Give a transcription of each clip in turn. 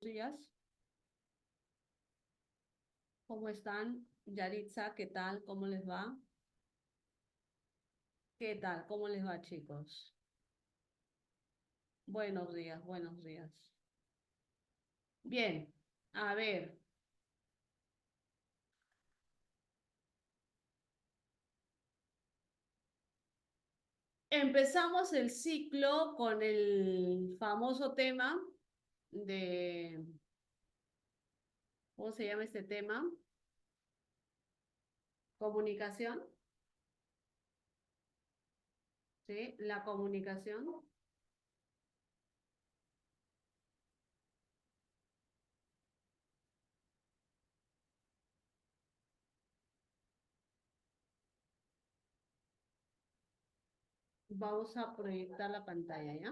Días. ¿Cómo están? Yaritza, ¿qué tal? ¿Cómo les va? ¿Qué tal? ¿Cómo les va, chicos? Buenos días, buenos días. Bien, a ver, empezamos el ciclo con el famoso tema de, ¿cómo se llama este tema? Comunicación, ¿sí? La comunicación. Vamos a proyectar la pantalla, ¿ya?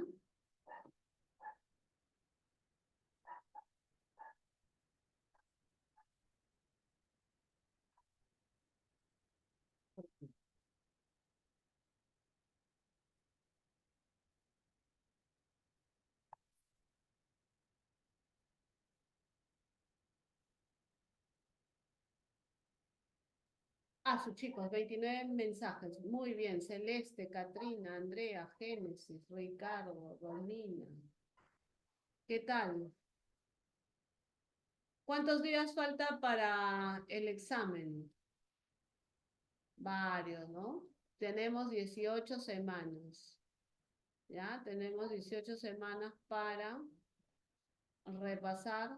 Sus chicos, 29 mensajes. Muy bien. Celeste, Katrina, Andrea, Génesis, Ricardo, Romina. ¿Qué tal? ¿Cuántos días falta para el examen? Varios, ¿no? Tenemos 18 semanas. ¿Ya? Tenemos 18 semanas para repasar.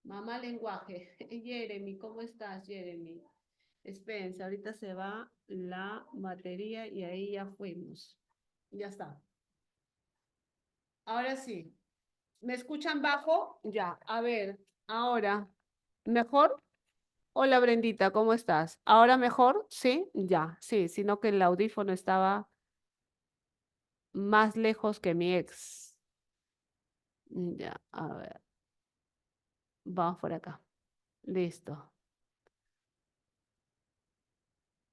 Mamá lenguaje. Jeremy, ¿cómo estás, Jeremy? Espérense, ahorita se va la batería y ahí ya fuimos. Ya está. Ahora sí. ¿Me escuchan bajo? Ya, a ver, ahora, ¿mejor? Hola Brendita, ¿cómo estás? ¿Ahora mejor? Sí, ya, sí, sino que el audífono estaba más lejos que mi ex. Ya, a ver, vamos por acá. Listo.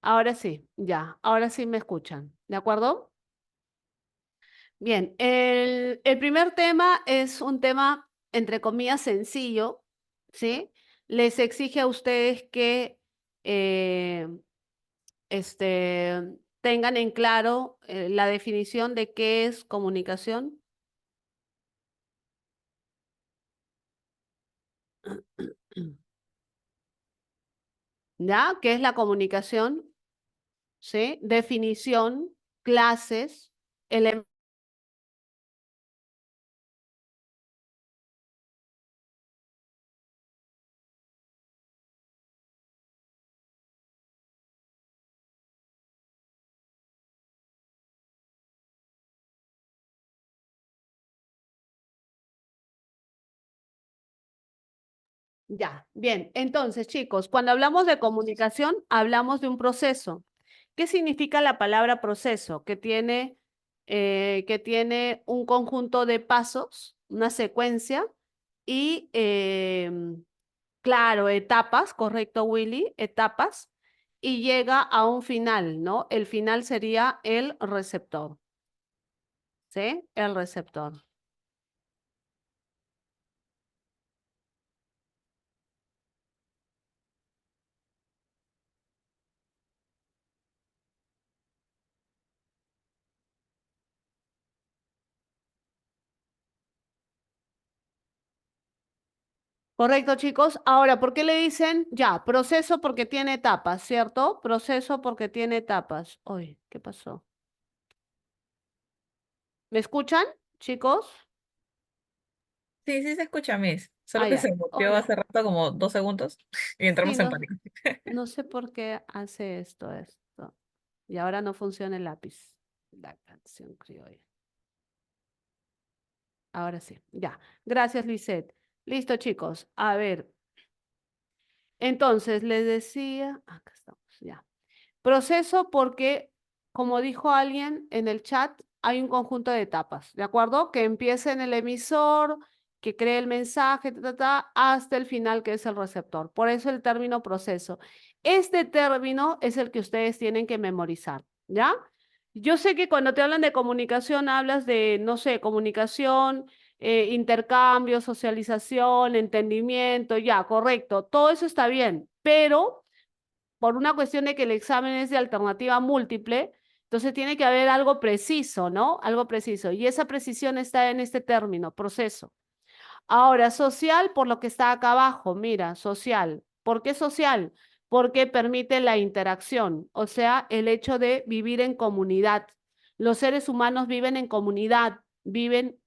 Ahora sí, ya, ahora sí me escuchan, ¿de acuerdo? Bien, el primer tema es un tema, entre comillas, sencillo, ¿sí? Les exige a ustedes que eh, tengan en claro la definición de qué es comunicación. ¿Ya? ¿Qué es la comunicación? ¿Sí? Definición, clases, elementos. Ya, bien. Entonces, chicos, cuando hablamos de comunicación, hablamos de un proceso. ¿Qué significa la palabra proceso? Que tiene un conjunto de pasos, una secuencia y, claro, etapas, correcto, Willy, etapas, y llega a un final, ¿no? El final sería el receptor, ¿sí? El receptor. Correcto, chicos. Ahora, ¿por qué le dicen ya? Proceso porque tiene etapas, ¿cierto? Proceso porque tiene etapas. Uy, ¿qué pasó? ¿Me escuchan, chicos? Sí, sí se escucha, Miss. Solo Ah, que ya. se muteó Hola. hace rato como 2 segundos y Sí, entramos en no, pánico. no sé por qué hace esto. Y ahora no funciona el lápiz. La canción criolla. Ahora sí, ya. Gracias, Lisette. Listo, chicos. A ver, entonces les decía, acá estamos, ya. Proceso porque, como dijo alguien en el chat, hay un conjunto de etapas, ¿de acuerdo? Que empieza en el emisor, que cree el mensaje, hasta el final, que es el receptor. Por eso el término proceso. Este término es el que ustedes tienen que memorizar, ¿ya? Yo sé que cuando te hablan de comunicación, hablas de, no sé, comunicación intercambio, socialización, entendimiento, ya, correcto, todo eso está bien, pero por una cuestión de que el examen es de alternativa múltiple, entonces tiene que haber algo preciso, ¿no? Algo preciso. Y esa precisión está en este término, proceso. Ahora, social, por lo que está acá abajo, mira, social. ¿Por qué social? Porque permite la interacción, o sea, el hecho de vivir en comunidad. Los seres humanos viven en comunidad, viven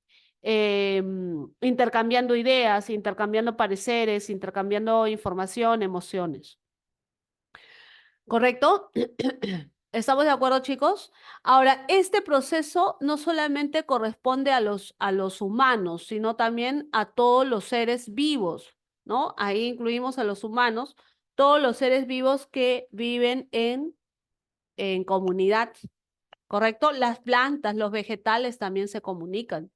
intercambiando ideas, intercambiando pareceres, intercambiando información, emociones. ¿Correcto? ¿Estamos de acuerdo, chicos? Ahora, este proceso no solamente corresponde a los humanos, sino también a todos los seres vivos, ¿no? Ahí incluimos a los humanos, todos los seres vivos que viven en comunidad, ¿correcto? Las plantas, los vegetales también se comunican,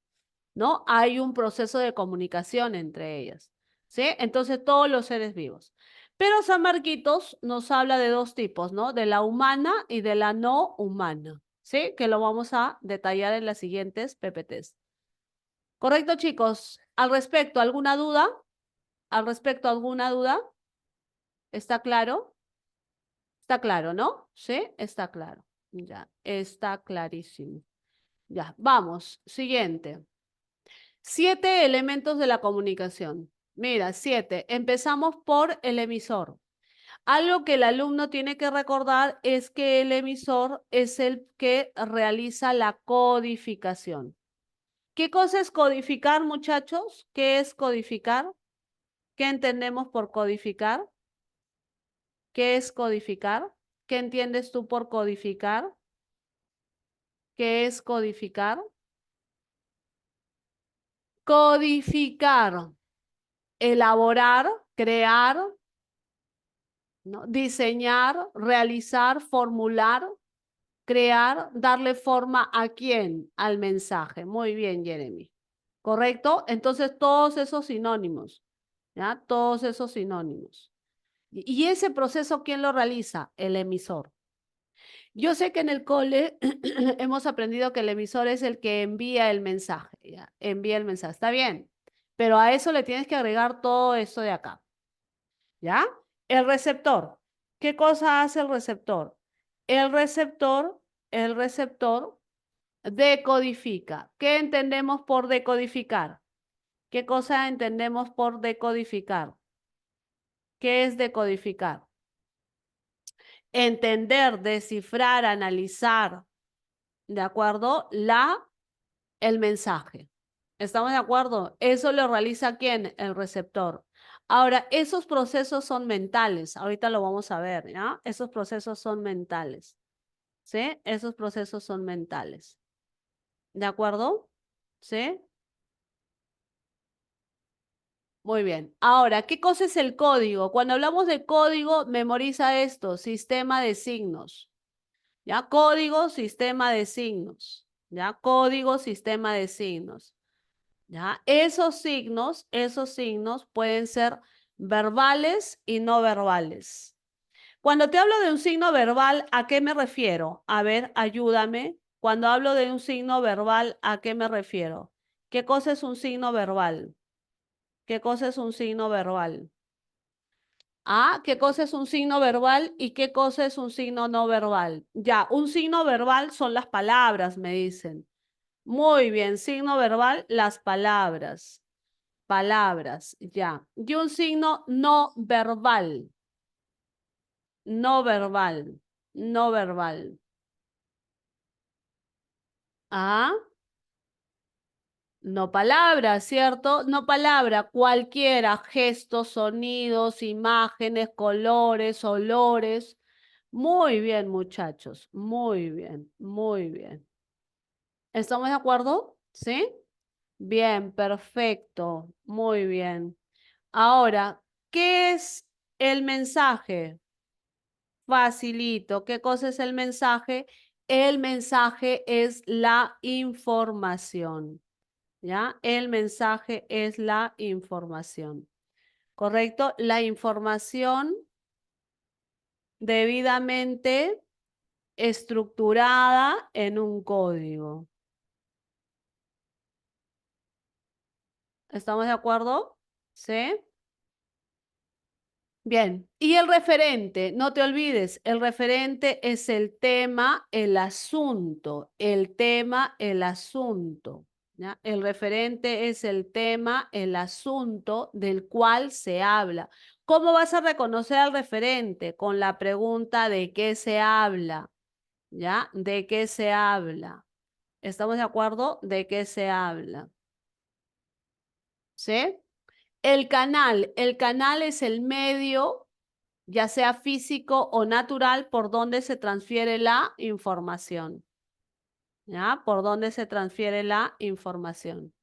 ¿no? Hay un proceso de comunicación entre ellas, ¿sí? Entonces, todos los seres vivos. Pero San Marquitos nos habla de dos tipos, ¿no? De la humana y de la no humana, ¿sí? Que lo vamos a detallar en las siguientes PPTs. ¿Correcto, chicos? Al respecto, ¿alguna duda? Al respecto, ¿alguna duda? ¿Está claro? Está claro, ¿no? Sí, está claro. Ya, está clarísimo. Ya, vamos. Siguiente. 7 elementos de la comunicación. Mira, 7. Empezamos por el emisor. Algo que el alumno tiene que recordar es que el emisor es el que realiza la codificación. ¿Qué cosa es codificar, muchachos? ¿Qué es codificar? ¿Qué entendemos por codificar? ¿Qué es codificar? ¿Qué entiendes tú por codificar? ¿Qué es codificar? Codificar, elaborar, crear, ¿no? Diseñar, realizar, formular, crear, darle forma ¿a quién? Al mensaje. Muy bien, Jeremy. ¿Correcto? Entonces, todos esos sinónimos, ¿ya? Todos esos sinónimos. Y ese proceso, ¿quién lo realiza? El emisor. Yo sé que en el cole hemos aprendido que el emisor es el que envía el mensaje, ¿ya? Envía el mensaje. Está bien, pero a eso le tienes que agregar todo esto de acá. ¿Ya? El receptor. ¿Qué cosa hace el receptor? El receptor, el receptor decodifica. ¿Qué entendemos por decodificar? ¿Qué cosa entendemos por decodificar? ¿Qué es decodificar? Entender, descifrar, analizar, ¿de acuerdo? El mensaje. ¿Estamos de acuerdo? Eso lo realiza ¿quién? El receptor. Ahora, esos procesos son mentales. Ahorita lo vamos a ver, ¿ya? Esos procesos son mentales. ¿Sí? Esos procesos son mentales. ¿De acuerdo? ¿Sí? Muy bien. Ahora, ¿qué cosa es el código? Cuando hablamos de código, memoriza esto, sistema de signos. ¿Ya? Código, sistema de signos. ¿Ya? Código, sistema de signos. ¿Ya? Esos signos pueden ser verbales y no verbales. Cuando te hablo de un signo verbal, ¿a qué me refiero? A ver, ayúdame. Cuando hablo de un signo verbal, ¿a qué me refiero? ¿Qué cosa es un signo verbal? ¿Qué cosa es un signo verbal? Ah, ¿qué cosa es un signo verbal y qué cosa es un signo no verbal? Ya, un signo verbal son las palabras, me dicen. Muy bien, signo verbal, las palabras. Palabras, ya. Y un signo no verbal, no verbal, no verbal. Ah, no palabra, ¿cierto? No palabra, cualquiera, gestos, sonidos, imágenes, colores, olores. Muy bien, muchachos, muy bien, muy bien. ¿Estamos de acuerdo? ¿Sí? Bien, perfecto, muy bien. Ahora, ¿qué es el mensaje? Facilito. ¿Qué cosa es el mensaje? El mensaje es la información, ¿ya? El mensaje es la información, ¿correcto? La información debidamente estructurada en un código. ¿Estamos de acuerdo? ¿Sí? Bien. Y el referente, no te olvides, el referente es el tema, el asunto. El tema, el asunto. ¿Ya? El referente es el tema, el asunto del cual se habla. ¿Cómo vas a reconocer al referente? Con la pregunta ¿de qué se habla? ¿Ya? ¿De qué se habla? ¿Estamos de acuerdo? ¿De qué se habla? ¿Sí? El canal es el medio, ya sea físico o natural, por donde se transfiere la información. ¿Ya? Por donde se transfiere la información.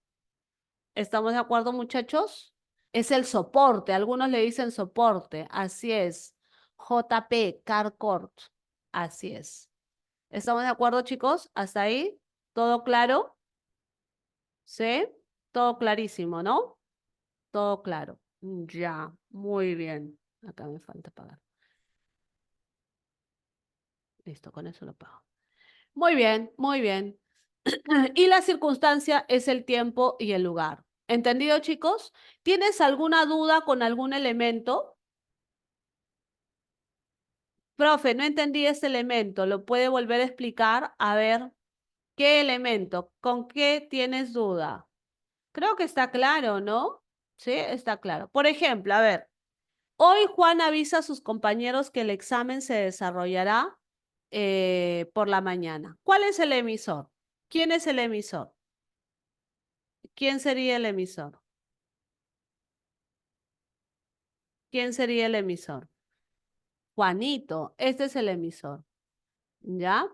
¿Estamos de acuerdo, muchachos? Es el soporte, algunos le dicen soporte, así es. JP, Carcourt, así es. ¿Estamos de acuerdo, chicos? ¿Hasta ahí? ¿Todo claro? ¿Sí? Todo clarísimo, ¿no? Todo claro. Ya, muy bien. Acá me falta pagar. Listo, con eso lo pago. Muy bien, muy bien. Y la circunstancia es el tiempo y el lugar. ¿Entendido, chicos? ¿Tienes alguna duda con algún elemento? Profe, no entendí este elemento. ¿Lo puede volver a explicar? A ver, ¿qué elemento? ¿Con qué tienes duda? Creo que está claro, ¿no? Sí, está claro. Por ejemplo, a ver, hoy Juan avisa a sus compañeros que el examen se desarrollará por la mañana. ¿Cuál es el emisor? ¿Quién es el emisor? ¿Quién sería el emisor? ¿Quién sería el emisor? Juanito, este es el emisor, ¿ya?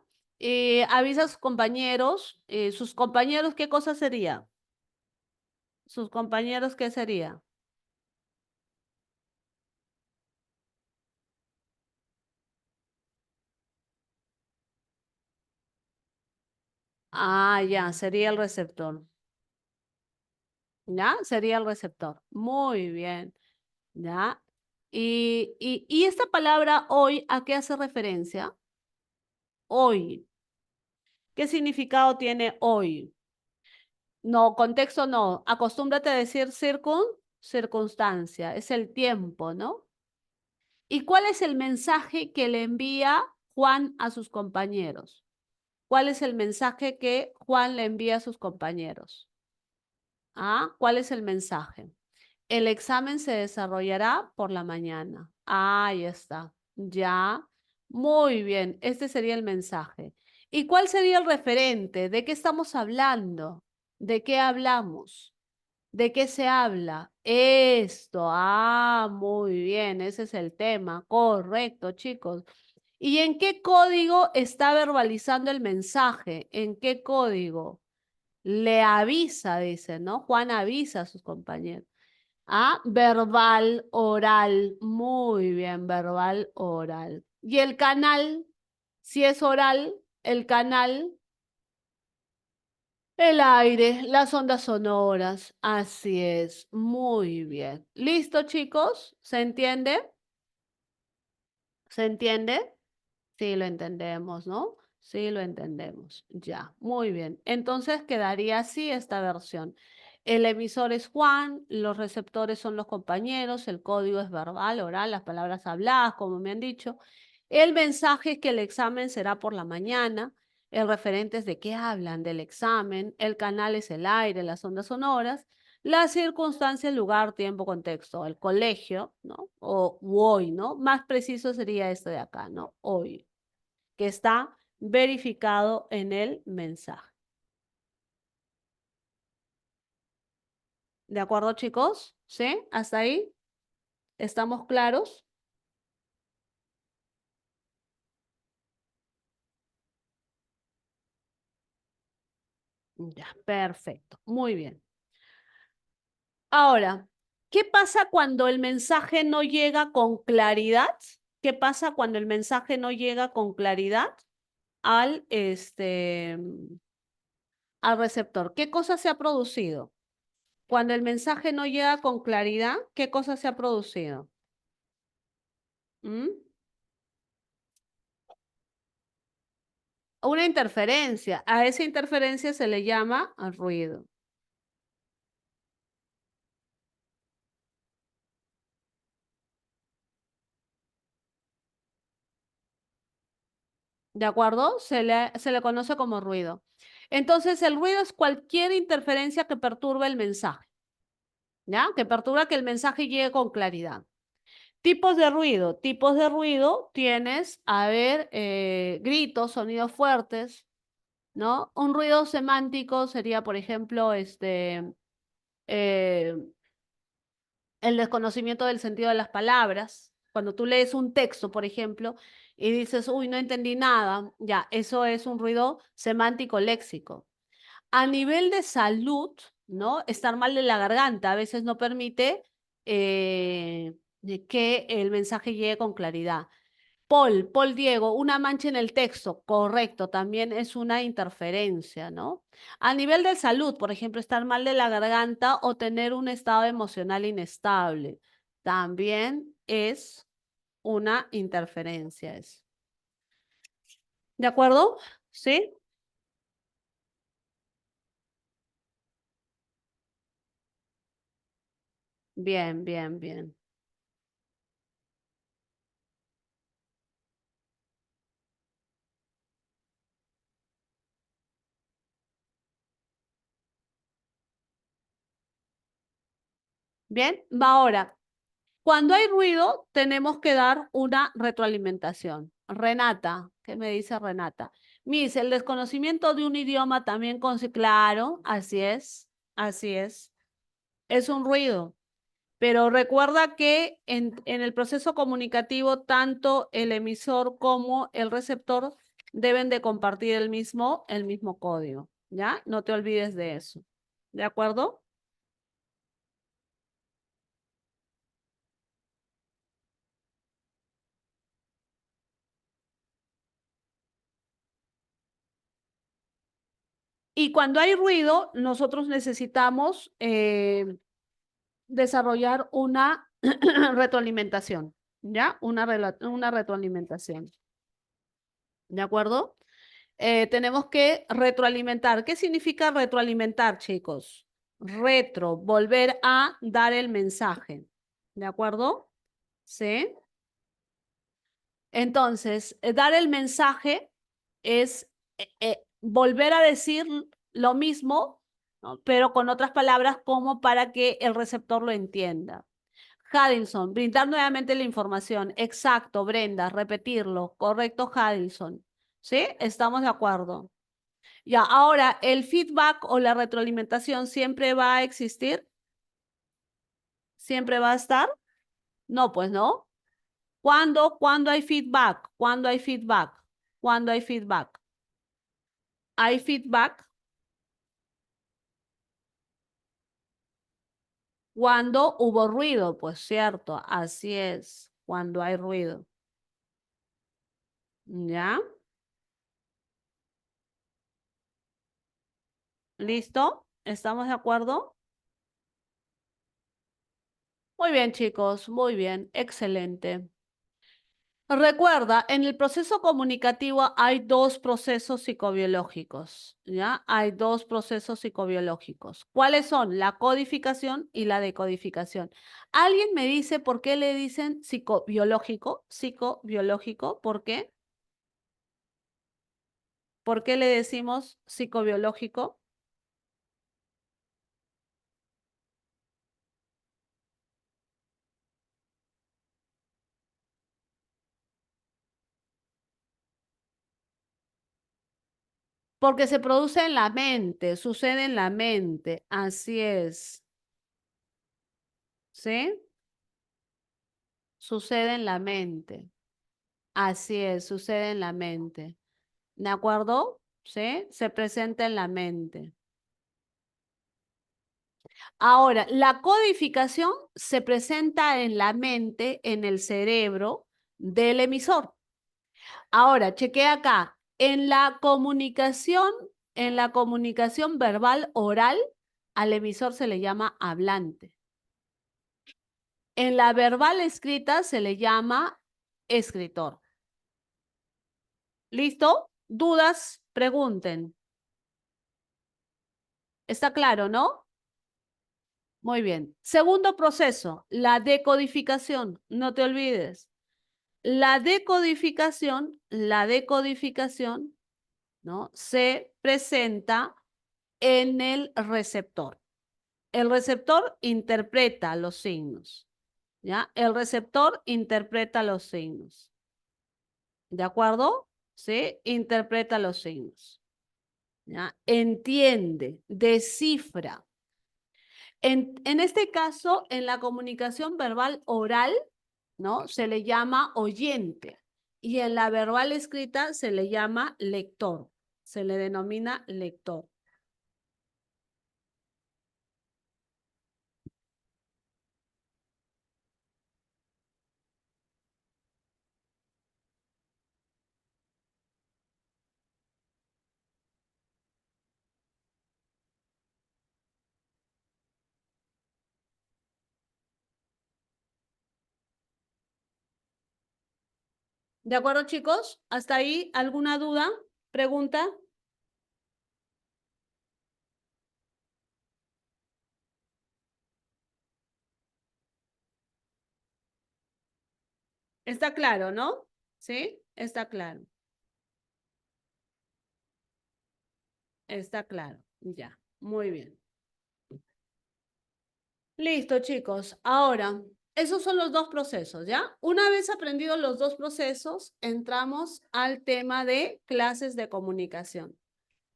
Avisa a sus compañeros, ¿qué cosa sería? ¿Sus compañeros qué sería? Ah, ya, sería el receptor, ¿ya? Sería el receptor. Muy bien, ¿ya? Y esta palabra hoy, ¿a qué hace referencia? Hoy. ¿Qué significado tiene hoy? No, contexto no. Acostúmbrate a decir circunstancia. Es el tiempo, ¿no? ¿Y cuál es el mensaje que le envía Juan a sus compañeros? ¿Cuál es el mensaje que Juan le envía a sus compañeros? ¿Ah? ¿Cuál es el mensaje? El examen se desarrollará por la mañana. Ahí está. Ya. Muy bien. Este sería el mensaje. ¿Y cuál sería el referente? ¿De qué estamos hablando? ¿De qué hablamos? ¿De qué se habla? Esto. Ah, muy bien. Ese es el tema. Correcto, chicos. ¿Y en qué código está verbalizando el mensaje? ¿En qué código? Le avisa, dice, ¿no? Juan avisa a sus compañeros. Ah, verbal, oral. Muy bien, verbal, oral. ¿Y el canal? Si es oral, el canal, el aire, las ondas sonoras. Así es. Muy bien. ¿Listo, chicos? ¿Se entiende? ¿Se entiende? Sí, lo entendemos, ¿no? Sí, lo entendemos. Ya, muy bien. Entonces quedaría así esta versión. El emisor es Juan, los receptores son los compañeros, el código es verbal, oral, las palabras habladas, como me han dicho. El mensaje es que el examen será por la mañana. El referente es de qué hablan del examen. El canal es el aire, las ondas sonoras. La circunstancia, el lugar, tiempo, contexto. El colegio, ¿no? O hoy, ¿no? Más preciso sería esto de acá, ¿no? Hoy, que está verificado en el mensaje. ¿De acuerdo, chicos? ¿Sí? ¿Hasta ahí? ¿Estamos claros? Ya, perfecto. Muy bien. Ahora, ¿qué pasa cuando el mensaje no llega con claridad? ¿Qué pasa cuando el mensaje no llega con claridad al receptor? ¿Qué cosa se ha producido? Cuando el mensaje no llega con claridad, ¿qué cosa se ha producido? ¿Mm? Una interferencia. A esa interferencia se le llama ruido. ¿De acuerdo? Se le conoce como ruido. Entonces, el ruido es cualquier interferencia que perturbe el mensaje, ¿ya? Que perturba que el mensaje llegue con claridad. Tipos de ruido. Tipos de ruido tienes, a ver, gritos, sonidos fuertes, ¿no? Un ruido semántico sería, por ejemplo, eh, el desconocimiento del sentido de las palabras. Cuando tú lees un texto, por ejemplo, y dices, uy, no entendí nada, ya, eso es un ruido semántico léxico. A nivel de salud, ¿no? Estar mal de la garganta a veces no permite que el mensaje llegue con claridad. Paul Diego, una mancha en el texto, correcto, también es una interferencia, ¿no? A nivel de salud, por ejemplo, estar mal de la garganta o tener un estado emocional inestable, también es una interferencia. ¿De acuerdo? ¿Sí? Bien, bien, bien. Bien, va ahora. Cuando hay ruido, tenemos que dar una retroalimentación. Renata, ¿qué me dice Renata? Miss, el desconocimiento de un idioma también claro, así es, así es un ruido. Pero recuerda que en el proceso comunicativo, tanto el emisor como el receptor deben de compartir el mismo código, ¿ya? No te olvides de eso. ¿De acuerdo? Y cuando hay ruido, nosotros necesitamos desarrollar una retroalimentación, ¿ya? Una retroalimentación, ¿de acuerdo? Tenemos que retroalimentar. ¿Qué significa retroalimentar, chicos? Volver a dar el mensaje, ¿de acuerdo? ¿Sí? Entonces, dar el mensaje es volver a decir lo mismo, ¿no? Pero con otras palabras como para que el receptor lo entienda. Hadilson, brindar nuevamente la información. Exacto, Brenda, repetirlo. Correcto, Hadilson. ¿Sí? Estamos de acuerdo. Ya, ahora, ¿el feedback o la retroalimentación siempre va a existir? ¿Siempre va a estar? No, pues no. ¿Cuándo hay feedback? ¿Cuándo hay feedback? ¿Cuándo hay feedback? ¿Hay feedback? Cuando hubo ruido, pues cierto, así es, cuando hay ruido. ¿Ya? ¿Listo? ¿Estamos de acuerdo? Muy bien, chicos, muy bien, excelente. Recuerda, en el proceso comunicativo hay dos procesos psicobiológicos, ¿ya? Hay dos procesos psicobiológicos. ¿Cuáles son? La codificación y la decodificación. ¿Alguien me dice por qué le dicen psicobiológico? Psicobiológico, ¿por qué? ¿Por qué le decimos psicobiológico? Porque se produce en la mente, sucede en la mente, así es, ¿sí? Sucede en la mente, así es, sucede en la mente. ¿De acuerdo? ¿Sí? Se presenta en la mente. Ahora, la codificación se presenta en la mente, en el cerebro del emisor. Ahora, chequea acá. En la comunicación verbal oral, al emisor se le llama hablante. En la verbal escrita se le llama escritor. ¿Listo? ¿Dudas? Pregunten. ¿Está claro, no? Muy bien. Segundo proceso, la decodificación. No te olvides. La decodificación, ¿no? Se presenta en el receptor. El receptor interpreta los signos, ¿ya? El receptor interpreta los signos. ¿De acuerdo? ¿Sí? Interpreta los signos. ¿Ya? Entiende, descifra. En este caso, en la comunicación verbal oral, ¿no? Se le llama oyente. Y en la verbal escrita se le llama lector. Se le denomina lector. ¿De acuerdo, chicos? ¿Hasta ahí alguna duda? ¿Pregunta? Está claro, ¿no? ¿Sí? Está claro. Está claro. Ya. Muy bien. Listo, chicos. Ahora, esos son los dos procesos, ¿ya? Una vez aprendidos los dos procesos, entramos al tema de clases de comunicación.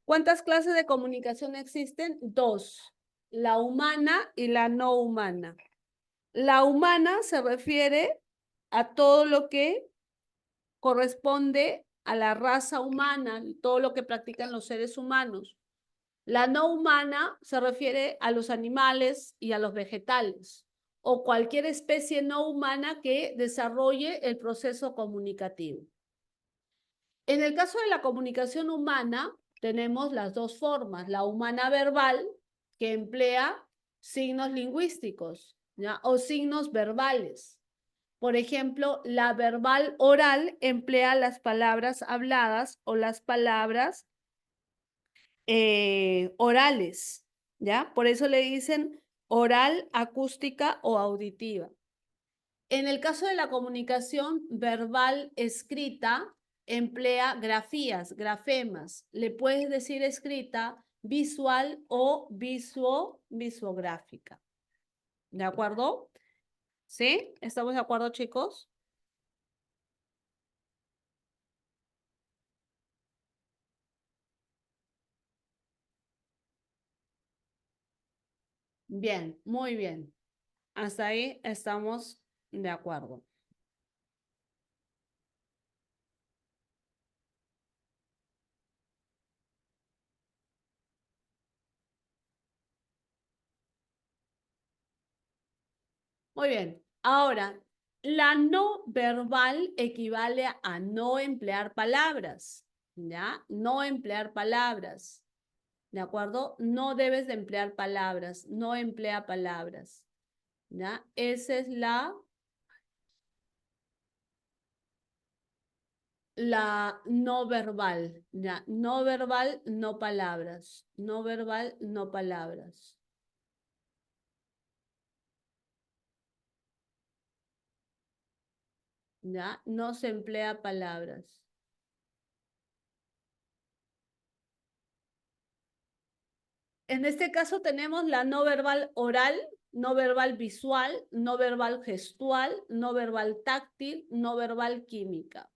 ¿Cuántas clases de comunicación existen? Dos, la humana y la no humana. La humana se refiere a todo lo que corresponde a la raza humana, todo lo que practican los seres humanos. La no humana se refiere a los animales y a los vegetales, o cualquier especie no humana que desarrolle el proceso comunicativo. En el caso de la comunicación humana, tenemos las dos formas, la humana verbal, que emplea signos lingüísticos, ¿ya? O signos verbales. Por ejemplo, la verbal oral emplea las palabras habladas o las palabras orales, ¿ya? Por eso le dicen oral, acústica o auditiva. En el caso de la comunicación verbal escrita, emplea grafías, grafemas. Le puedes decir escrita, visual o visuográfica. ¿De acuerdo? ¿Sí? ¿Estamos de acuerdo, chicos? Bien, muy bien. Hasta ahí estamos de acuerdo. Muy bien. Ahora, la no verbal equivale a no emplear palabras, ¿ya? No emplear palabras, ¿de acuerdo? No debes de emplear palabras, no emplea palabras, ¿ya? Esa es la no verbal, ¿ya? No verbal, no palabras. No verbal, no palabras. ¿Ya? No se emplea palabras. En este caso tenemos la no verbal oral, no verbal visual, no verbal gestual, no verbal táctil, no verbal química.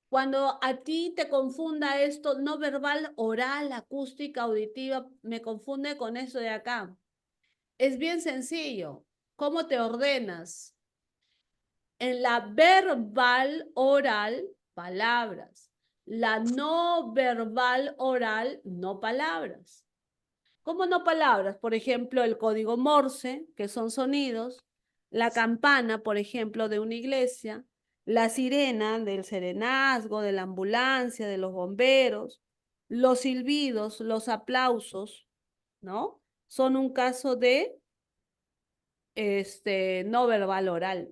Cuando a ti te confunda esto, no verbal oral, acústica, auditiva, me confunde con eso de acá. Es bien sencillo. ¿Cómo te ordenas? En la verbal oral, palabras. La no verbal oral, no palabras. ¿Cómo no palabras? Por ejemplo, el código Morse, que son sonidos, la campana, por ejemplo, de una iglesia, la sirena del serenazgo, de la ambulancia, de los bomberos, los silbidos, los aplausos, ¿no? Son un caso de no verbal oral.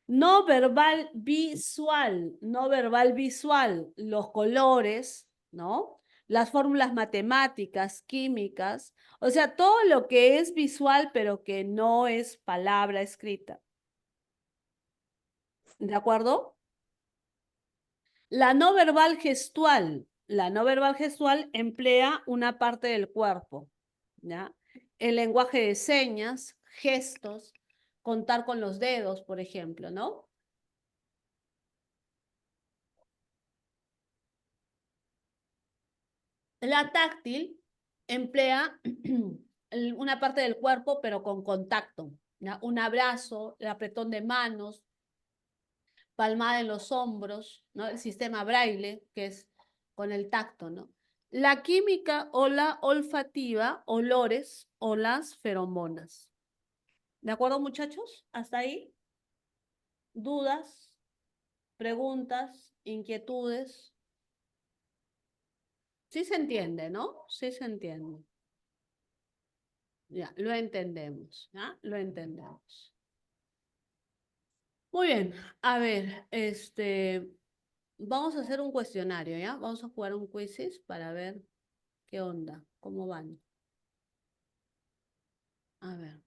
No verbal visual, no verbal visual, los colores, ¿no? Las fórmulas matemáticas, químicas, o sea, todo lo que es visual pero que no es palabra escrita. ¿De acuerdo? La no verbal gestual. La no verbal gestual emplea una parte del cuerpo, ¿ya? El lenguaje de señas, gestos, contar con los dedos, por ejemplo, ¿no? La táctil emplea una parte del cuerpo, pero con contacto, ¿ya? Un abrazo, el apretón de manos, palmada en los hombros, ¿no? El sistema braille, que es con el tacto, ¿no? La química o la olfativa, olores o las feromonas. ¿De acuerdo, muchachos? ¿Hasta ahí? ¿Dudas? ¿Preguntas? ¿Inquietudes? Sí se entiende, ¿no? Sí se entiende. Ya, lo entendemos, ¿ya? Lo entendemos. Muy bien, a ver, vamos a hacer un cuestionario, ¿ya? Vamos a jugar un quizzes para ver qué onda, cómo van. A ver.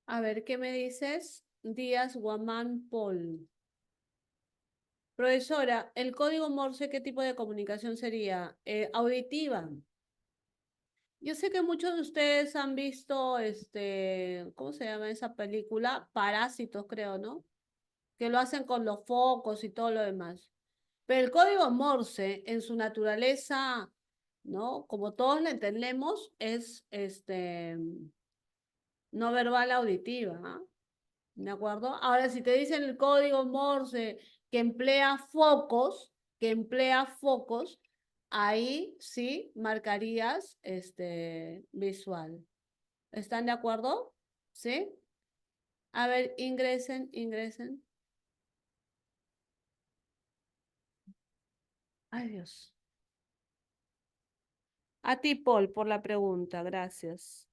A ver, ¿qué me dices? Díaz Guamán Paul. Profesora, ¿el código Morse qué tipo de comunicación sería? Auditiva. Yo sé que muchos de ustedes han visto, ¿cómo se llama esa película? Parásitos, creo, ¿no? Que lo hacen con los focos y todo lo demás. Pero el código Morse, en su naturaleza, ¿no? Como todos lo entendemos, es, no verbal auditiva, ¿ah? ¿De acuerdo? Ahora, si te dicen el código Morse que emplea focos, ahí sí marcarías visual. ¿Están de acuerdo? ¿Sí? A ver, ingresen, ingresen. Ay, Dios. A ti, Paul, por la pregunta. Gracias.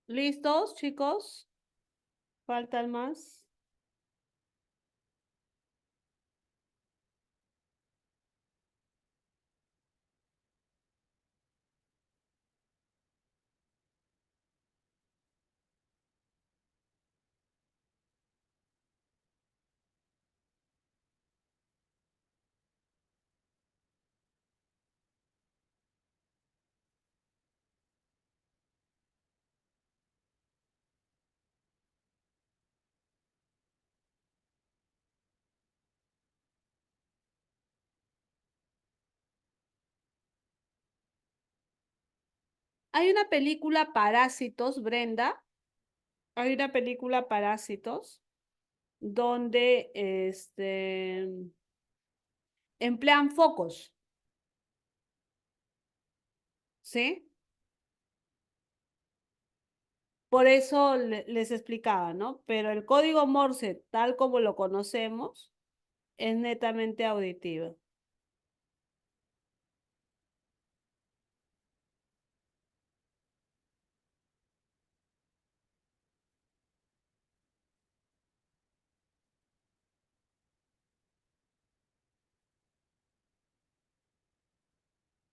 ¿Listos, chicos? ¿Faltan más? Hay una película Parásitos, Brenda. Hay una película Parásitos donde emplean focos, ¿sí? Por eso les explicaba, ¿no? Pero el código Morse, tal como lo conocemos, es netamente auditivo.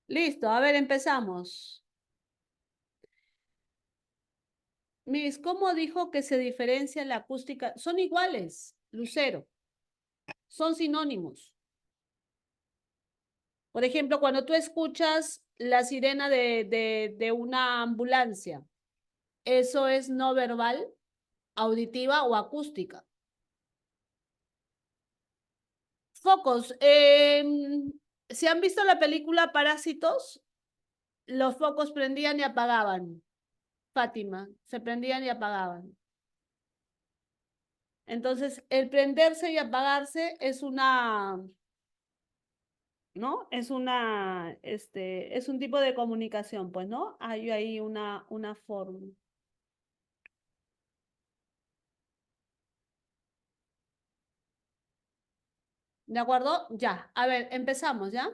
Listo, a ver, empezamos. Miss, ¿cómo dijo que se diferencia la acústica? Son iguales, Lucero, son sinónimos. Por ejemplo, cuando tú escuchas la sirena de una ambulancia, eso es no verbal, auditiva o acústica. Focos. Si han visto la película Parásitos, los focos prendían y apagaban. Fátima, se prendían y apagaban. Entonces, el prenderse y apagarse es una, ¿no? Es un tipo de comunicación, pues, ¿no? Hay ahí una forma. ¿De acuerdo? Ya. A ver, empezamos, ¿ya?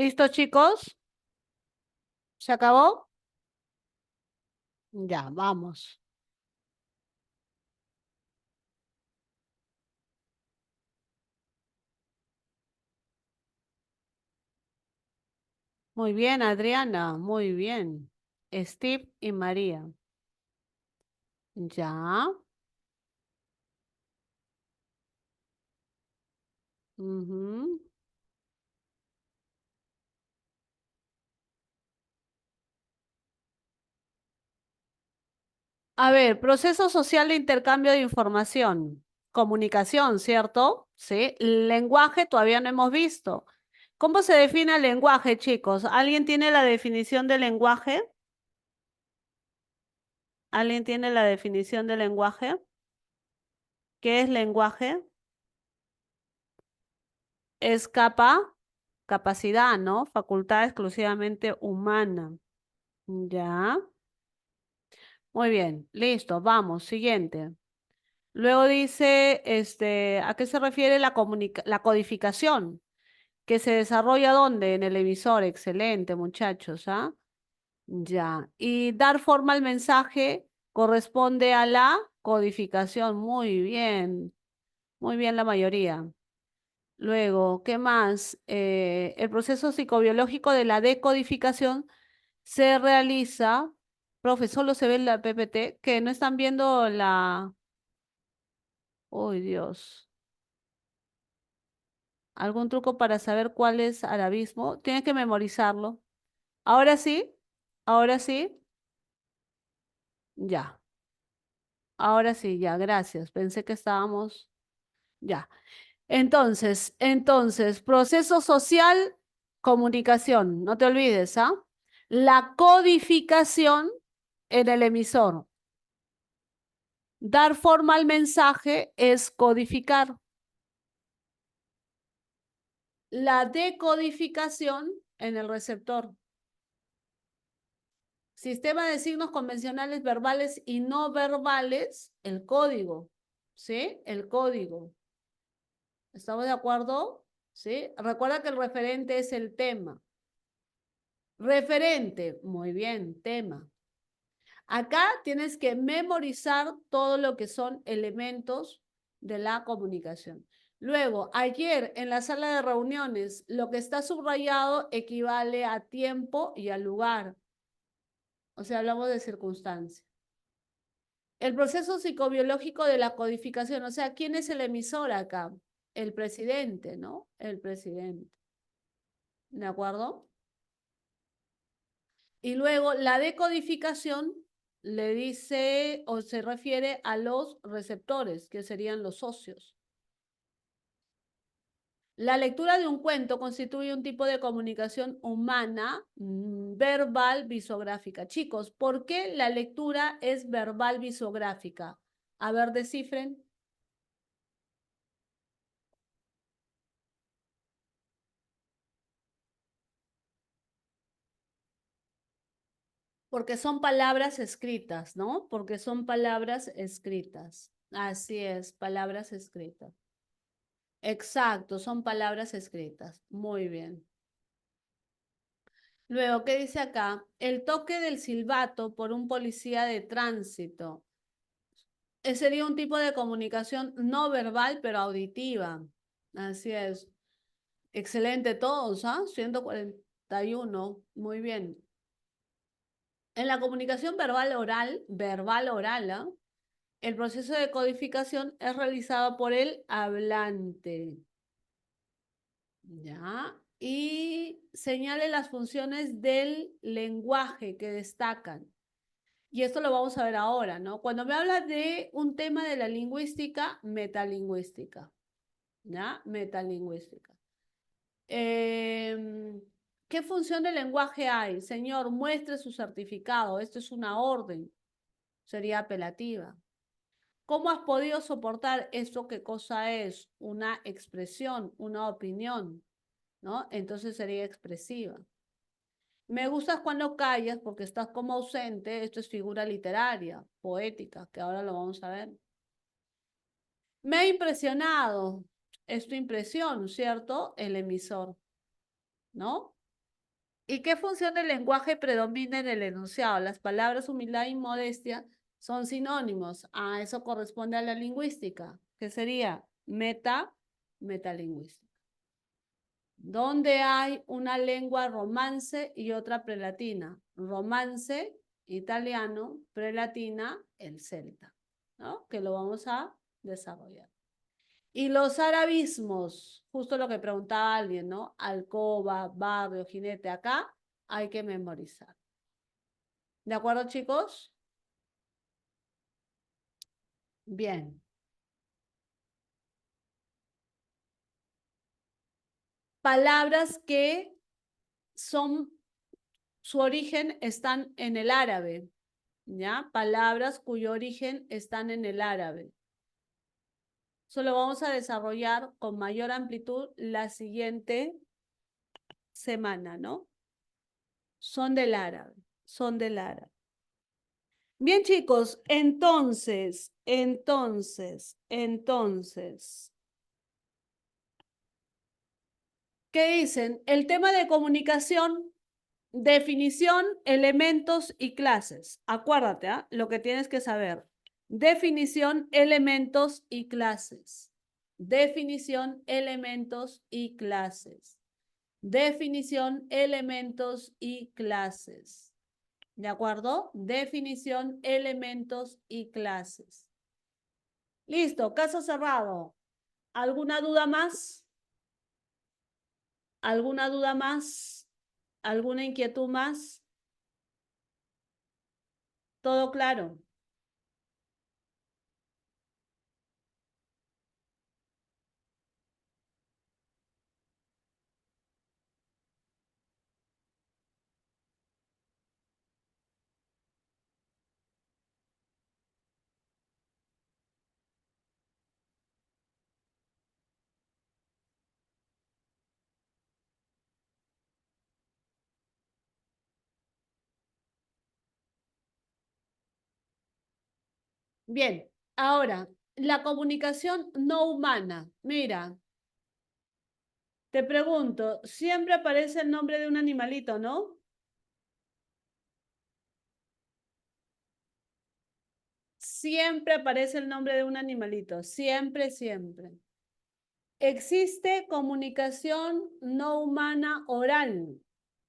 ¿Listo, chicos? ¿Se acabó? Ya, vamos. Muy bien, Adriana, muy bien. Steve y María. Ya. Ujú. A ver, proceso social de intercambio de información. Comunicación, ¿cierto? Sí. Lenguaje todavía no hemos visto. ¿Cómo se define el lenguaje, chicos? ¿Alguien tiene la definición de lenguaje? ¿Alguien tiene la definición de lenguaje? ¿Qué es lenguaje? Es capacidad, ¿no? Facultad exclusivamente humana. Ya. Muy bien. Listo. Vamos. Siguiente. Luego dice, ¿a qué se refiere la codificación? ¿Que se desarrolla dónde? En el emisor. Excelente, muchachos, ¿ah? Ya. Y dar forma al mensaje corresponde a la codificación. Muy bien. Muy bien la mayoría. Luego, ¿qué más? El proceso psicobiológico de la decodificación se realiza, profe, solo se ve la PPT, que no están viendo la... ¡Uy, Dios! ¿Algún truco para saber cuál es arabismo? Tienes que memorizarlo. Ahora sí, ahora sí, ya. Ahora sí, ya, gracias. Pensé que estábamos, ya. Entonces, proceso social, comunicación, no te olvides, ¿ah? La codificación en el emisor. Dar forma al mensaje es codificar. La decodificación en el receptor. Sistema de signos convencionales verbales y no verbales, el código. ¿Sí? El código. ¿Estamos de acuerdo? ¿Sí? Recuerda que el referente es el tema. Referente, muy bien, tema. Acá tienes que memorizar todo lo que son elementos de la comunicación. Luego, ayer en la sala de reuniones, lo que está subrayado equivale a tiempo y a lugar. O sea, hablamos de circunstancia. El proceso psicobiológico de la codificación, o sea, ¿quién es el emisor acá? El presidente, ¿no? El presidente. ¿De acuerdo? Y luego la decodificación le dice o se refiere a los receptores, que serían los socios. La lectura de un cuento constituye un tipo de comunicación humana, verbal, visográfica. Chicos, ¿por qué la lectura es verbal, visográfica? A ver, descifren. Porque son palabras escritas, ¿no? Porque son palabras escritas. Así es, palabras escritas. Exacto, son palabras escritas. Muy bien. Luego, ¿qué dice acá? El toque del silbato por un policía de tránsito. Sería un tipo de comunicación no verbal, pero auditiva. Así es. Excelente todos, ¿ah? 141. Muy bien. En la comunicación verbal oral, ¿ah? El proceso de codificación es realizado por el hablante. ¿Ya? Y señale las funciones del lenguaje que destacan. Y esto lo vamos a ver ahora, ¿no? Cuando me habla de un tema de la lingüística, metalingüística. ¿Ya? Metalingüística. ¿Qué función del lenguaje hay? Señor, muestre su certificado. Esto es una orden. Sería apelativa. ¿Cómo has podido soportar esto? ¿Qué cosa es? Una expresión, una opinión, ¿no? Entonces sería expresiva. Me gustas cuando callas porque estás como ausente. Esto es figura literaria, poética, que ahora lo vamos a ver. Me ha impresionado. Es tu impresión, ¿cierto? El emisor, ¿no? ¿Y qué función del lenguaje predomina en el enunciado? Las palabras humildad y modestia son sinónimos. Ah, eso corresponde a la lingüística. ¿Qué sería? Metalingüística. ¿Dónde hay una lengua romance y otra prelatina? Romance, italiano, prelatina, el celta, ¿no? Que lo vamos a desarrollar. Y los arabismos, justo lo que preguntaba alguien, ¿no? Alcoba, barrio, jinete, acá hay que memorizar. ¿De acuerdo, chicos? Bien. Palabras que son, su origen están en el árabe, ¿ya? Palabras cuyo origen están en el árabe. Eso lo vamos a desarrollar con mayor amplitud la siguiente semana, ¿no? Son del árabe, son del árabe. Bien, chicos, entonces, ¿qué dicen? El tema de comunicación, definición, elementos y clases. Acuérdate, ¿ah? Lo que tienes que saber. Definición, elementos y clases. Definición, elementos y clases. Definición, elementos y clases. ¿De acuerdo? Definición, elementos y clases. Listo, caso cerrado. ¿Alguna duda más? ¿Alguna duda más? ¿Alguna inquietud más? ¿Todo claro? Bien, ahora, la comunicación no humana. Mira, te pregunto, siempre aparece el nombre de un animalito, ¿no? Siempre aparece el nombre de un animalito, siempre, siempre. Existe comunicación no humana oral,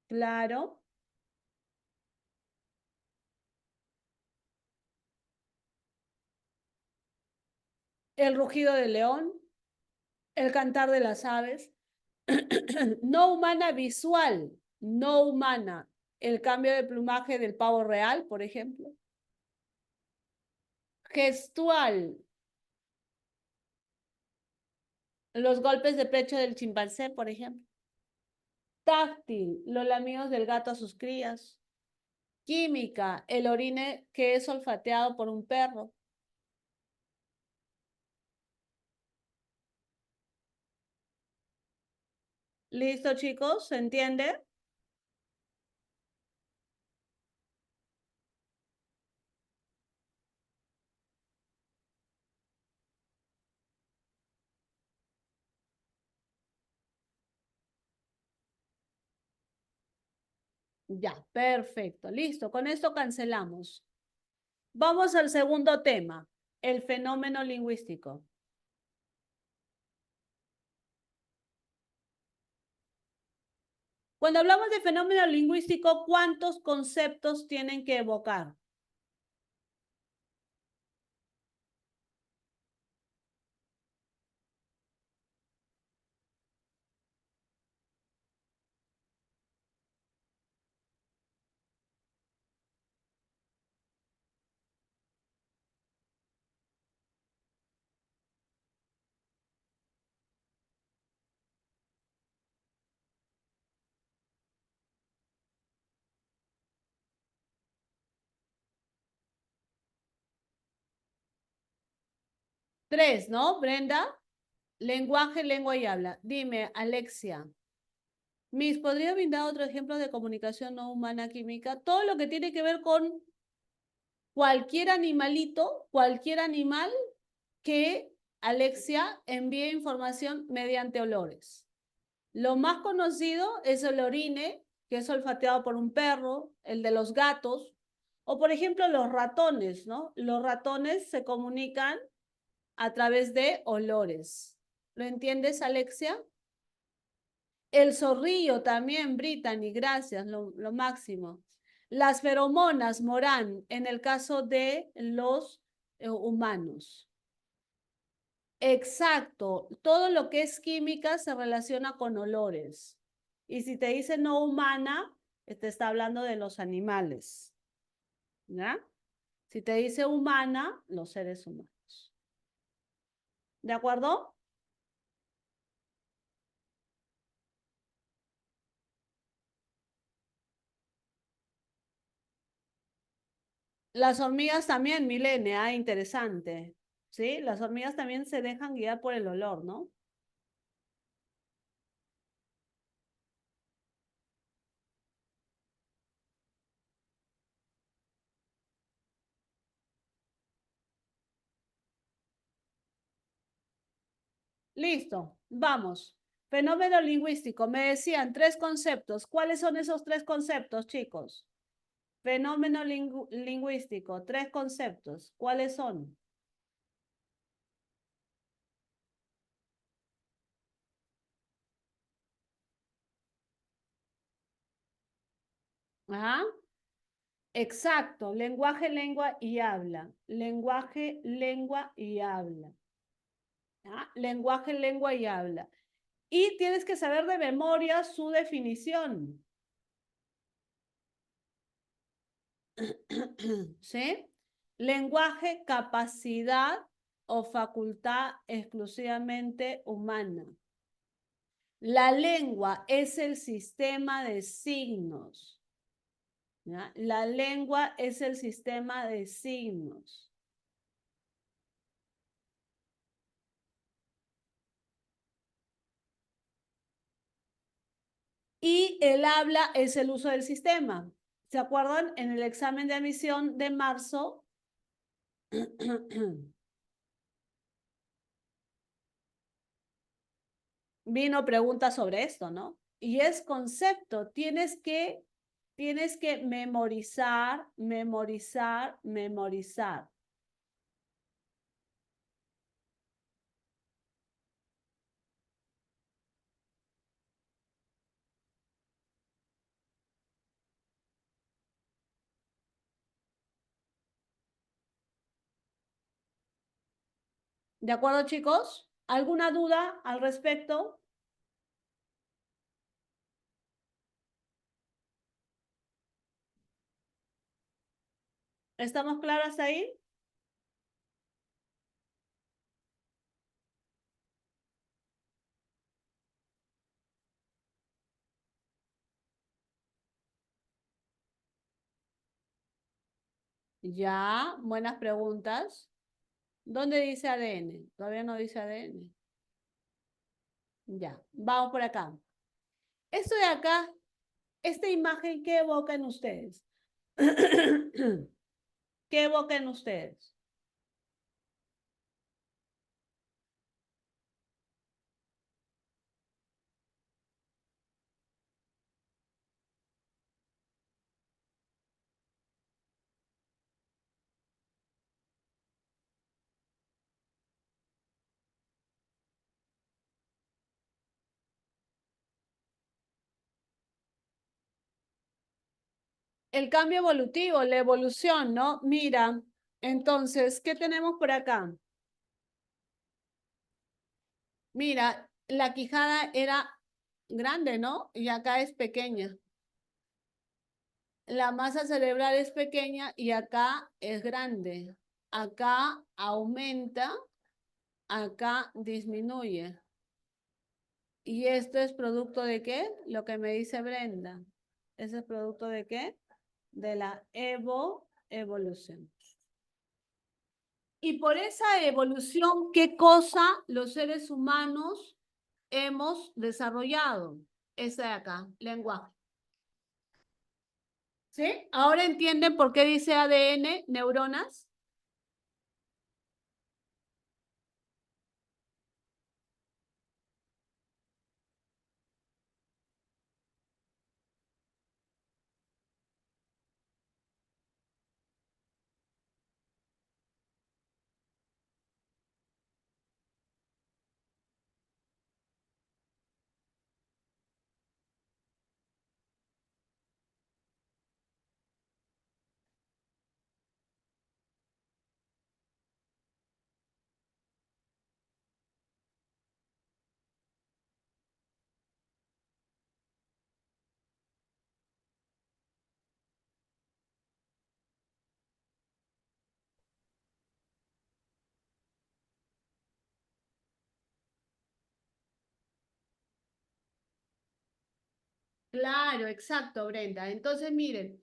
claro. El rugido del león, el cantar de las aves. No humana visual, no humana. El cambio de plumaje del pavo real, por ejemplo. Gestual, los golpes de pecho del chimpancé, por ejemplo. Táctil, los lamidos del gato a sus crías. Química, el orine que es olfateado por un perro. ¿Listo, chicos? ¿Se entiende? Ya, perfecto. Listo, con esto cancelamos. Vamos al segundo tema, el fenómeno lingüístico. Cuando hablamos de fenómeno lingüístico, ¿cuántos conceptos tienen que evocar? Tres, ¿no, Brenda? Lenguaje, lengua y habla. Dime, Alexia. Miss, ¿podría brindar otro ejemplo de comunicación no humana química? Todo lo que tiene que ver con cualquier animalito, cualquier animal que Alexia envíe información mediante olores. Lo más conocido es el orine que es olfateado por un perro, el de los gatos, o por ejemplo los ratones, ¿no? Los ratones se comunican a través de olores. ¿Lo entiendes, Alexia? El zorrillo también, Brittany, gracias, lo máximo. Las feromonas, Morán, en el caso de los humanos. Exacto, todo lo que es química se relaciona con olores. Y si te dice no humana, te está hablando de los animales. ¿Ya? Si te dice humana, los seres humanos. ¿De acuerdo? Las hormigas también, Milene, interesante. ¿Sí? Las hormigas también se dejan guiar por el olor, ¿no? Listo, vamos. Fenómeno lingüístico. Me decían tres conceptos. ¿Cuáles son esos tres conceptos, chicos? Fenómeno lingüístico, tres conceptos. ¿Cuáles son? Ajá. Exacto. Lenguaje, lengua y habla. Lenguaje, lengua y habla. ¿Ah? Lenguaje, lengua y habla. Y tienes que saber de memoria su definición. ¿Sí? Lenguaje, capacidad o facultad exclusivamente humana. La lengua es el sistema de signos. ¿Ya? La lengua es el sistema de signos. Y el habla es el uso del sistema. ¿Se acuerdan? En el examen de admisión de marzo, vino pregunta sobre esto, ¿no? Y es concepto. Tienes que memorizar, memorizar, memorizar. ¿De acuerdo, chicos? ¿Alguna duda al respecto? ¿Estamos claras ahí? Ya, buenas preguntas. ¿Dónde dice ADN? Todavía no dice ADN. Ya, vamos por acá. Esto de acá, esta imagen, ¿qué evoca en ustedes? ¿Qué evoca en ustedes? El cambio evolutivo, la evolución, ¿no? Mira, entonces, ¿qué tenemos por acá? Mira, la quijada era grande, ¿no? Y acá es pequeña. La masa cerebral es pequeña y acá es grande. Acá aumenta, acá disminuye. ¿Y esto es producto de qué? Lo que me dice Brenda. ¿Ese es producto de qué? De la evolución. Y por esa evolución, ¿qué cosa los seres humanos hemos desarrollado? Esa de acá, lenguaje. ¿Sí? ¿Ahora entienden por qué dice ADN, neuronas? Claro, exacto, Brenda. Entonces, miren,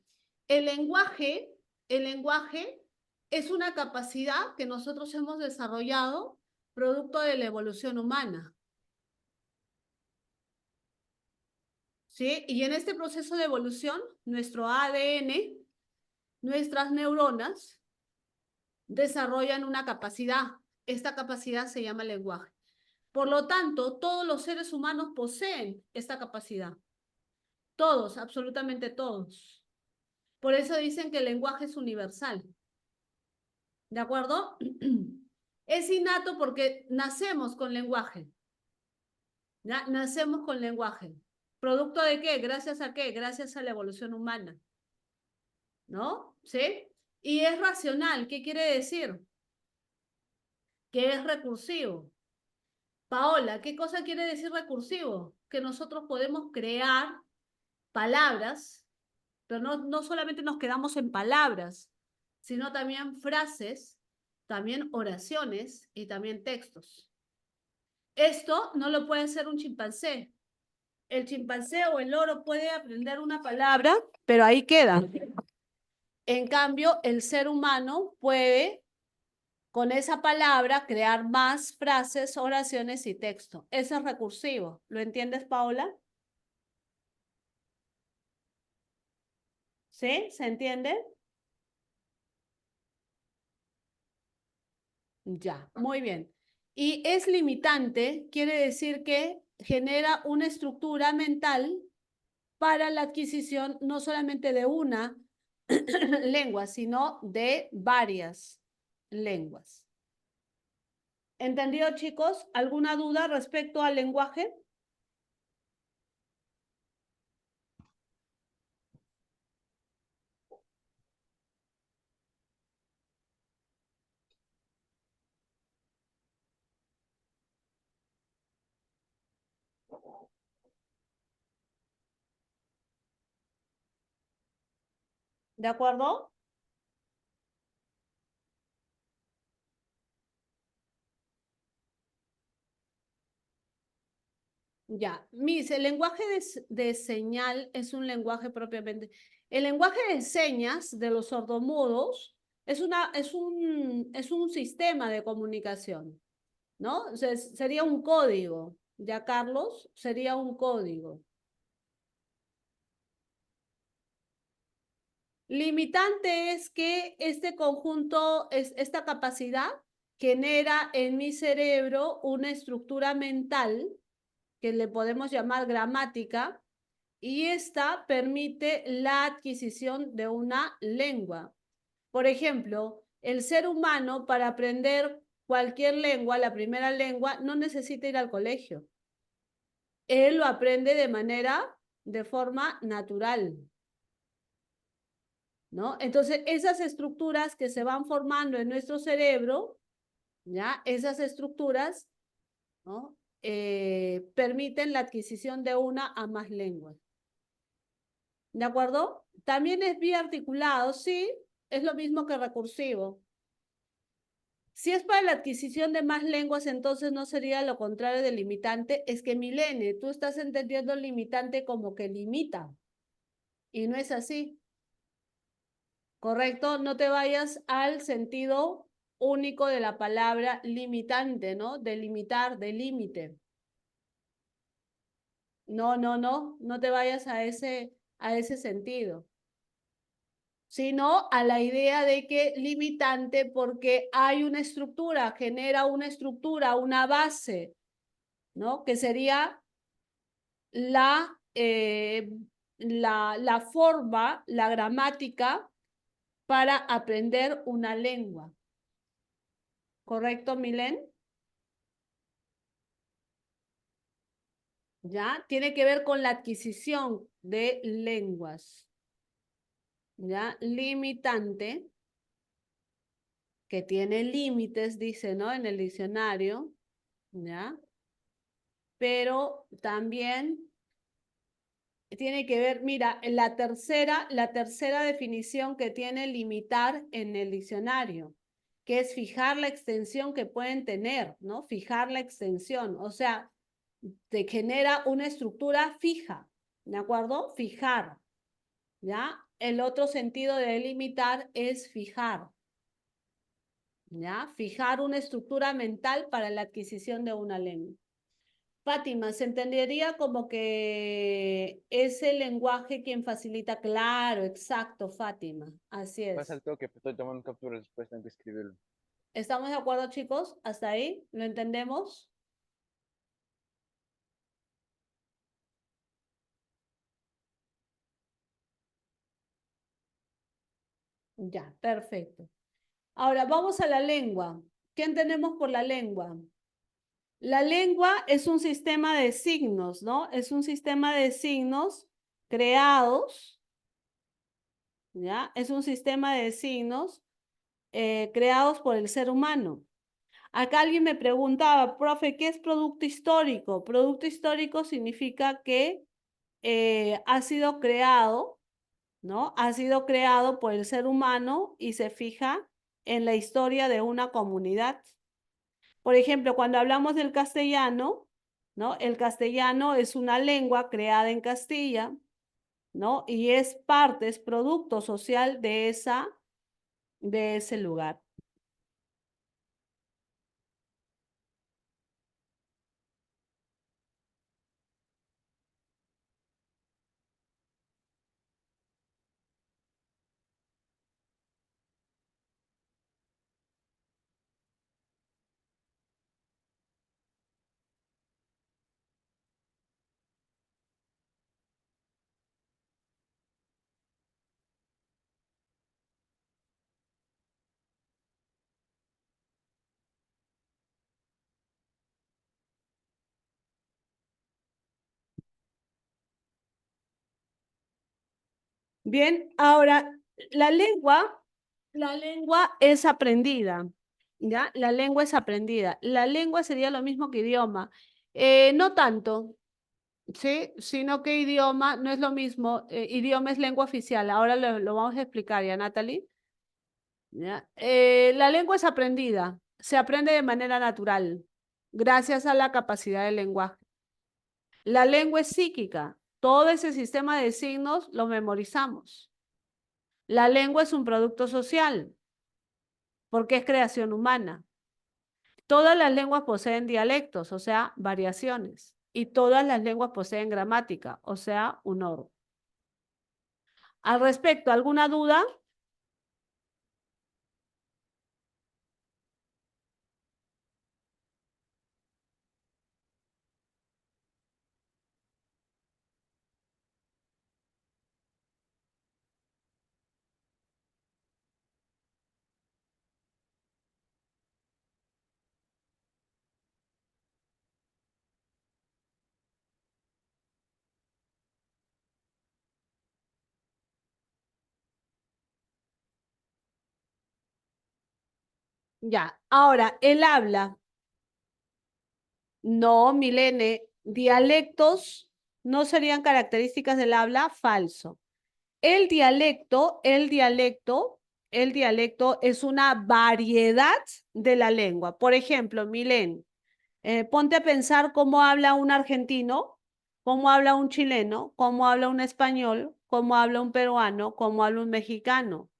el lenguaje, el lenguaje es una capacidad que nosotros hemos desarrollado producto de la evolución humana, ¿sí? Y en este proceso de evolución, nuestro ADN, nuestras neuronas, desarrollan una capacidad. Esta capacidad se llama lenguaje. Por lo tanto, todos los seres humanos poseen esta capacidad. Todos, absolutamente todos. Por eso dicen que el lenguaje es universal. ¿De acuerdo? Es innato porque nacemos con lenguaje. ¿Ya? Nacemos con lenguaje. ¿Producto de qué? ¿Gracias a qué? Gracias a la evolución humana. ¿No? ¿Sí? Y es racional. ¿Qué quiere decir? Que es recursivo. Paola, ¿qué cosa quiere decir recursivo? Que nosotros podemos crear palabras, pero no solamente nos quedamos en palabras, sino también frases, también oraciones y también textos. Esto no lo puede hacer un chimpancé. El chimpancé o el loro puede aprender una palabra, pero ahí queda. En cambio, el ser humano puede, con esa palabra, crear más frases, oraciones y texto. Eso es recursivo. ¿Lo entiendes, Paola? ¿Sí? ¿Se entiende? Ya, muy bien. Y es limitante, quiere decir que genera una estructura mental para la adquisición no solamente de una lengua, sino de varias lenguas. ¿Entendido, chicos? ¿Alguna duda respecto al lenguaje? ¿De acuerdo? Ya, Miss, el lenguaje de señal es un lenguaje propiamente. El lenguaje de señas de los sordomudos es un sistema de comunicación, ¿no? O sea, sería un código. Ya, Carlos, sería un código. Limitante es que este conjunto, esta capacidad, genera en mi cerebro una estructura mental que le podemos llamar gramática, y esta permite la adquisición de una lengua. Por ejemplo, el ser humano para aprender cualquier lengua, la primera lengua, no necesita ir al colegio. Él lo aprende de forma natural, ¿no? Entonces, esas estructuras que se van formando en nuestro cerebro, ¿ya? Esas estructuras, ¿no? Permiten la adquisición de una a más lenguas. ¿De acuerdo? También es biarticulado, sí, es lo mismo que recursivo. Si es para la adquisición de más lenguas, entonces no sería lo contrario de limitante. Es que, Milene, tú estás entendiendo limitante como que limita, y no es así, ¿correcto? No te vayas al sentido único de la palabra limitante, ¿no? De limitar, de límite. No te vayas a ese sentido, sino a la idea de que limitante porque hay una estructura, genera una estructura, una base, ¿no? Que sería la, eh, la forma, la gramática para aprender una lengua. ¿Correcto, Milen? ¿Ya? Tiene que ver con la adquisición de lenguas. ¿Ya? Limitante, que tiene límites, dice, ¿no? En el diccionario, ¿ya? Pero también tiene que ver, mira, la tercera definición que tiene limitar en el diccionario, que es fijar la extensión que pueden tener, ¿no? Fijar la extensión, o sea, te genera una estructura fija, ¿De acuerdo? Fijar, ¿ya? El otro sentido de delimitar es fijar, ¿ya? Fijar una estructura mental para la adquisición de una lengua. Fátima, se entendería como que es el lenguaje quien facilita, claro, exacto, Fátima, así Pasa es. el toque, estoy tomando captura después, tengo que escribirlo. ¿Estamos de acuerdo, chicos? ¿Hasta ahí? ¿Lo entendemos? Ya, perfecto. Ahora vamos a la lengua. ¿Qué entendemos por la lengua? La lengua es un sistema de signos, ¿no? Es un sistema de signos creados, ¿ya? Es un sistema de signos creados por el ser humano. Acá alguien me preguntaba, profe, ¿qué es producto histórico? Producto histórico significa que ha sido creado, ¿no? Ha sido creado por el ser humano y se fija en la historia de una comunidad. Por ejemplo, cuando hablamos del castellano, ¿no? El castellano es una lengua creada en Castilla, ¿no? Y es parte, es producto social de ese lugar. Bien, ahora la lengua es aprendida, ¿ya? La lengua es aprendida. La lengua sería lo mismo que idioma. No tanto, ¿sí? Sino que idioma no es lo mismo. Idioma es lengua oficial. Ahora lo vamos a explicar, ¿ya, Natalie? ¿Ya? La lengua es aprendida. Se aprende de manera natural, gracias a la capacidad del lenguaje. La lengua es psíquica. Todo ese sistema de signos lo memorizamos. La lengua es un producto social, porque es creación humana. Todas las lenguas poseen dialectos, o sea, variaciones. Y todas las lenguas poseen gramática, o sea, un orden. Al respecto, ¿alguna duda? Ya. Ahora, el habla. No, Milene, dialectos no serían características del habla, falso. El dialecto es una variedad de la lengua. Por ejemplo, Milene, ponte a pensar cómo habla un argentino, cómo habla un chileno, cómo habla un español, cómo habla un peruano, cómo habla un mexicano,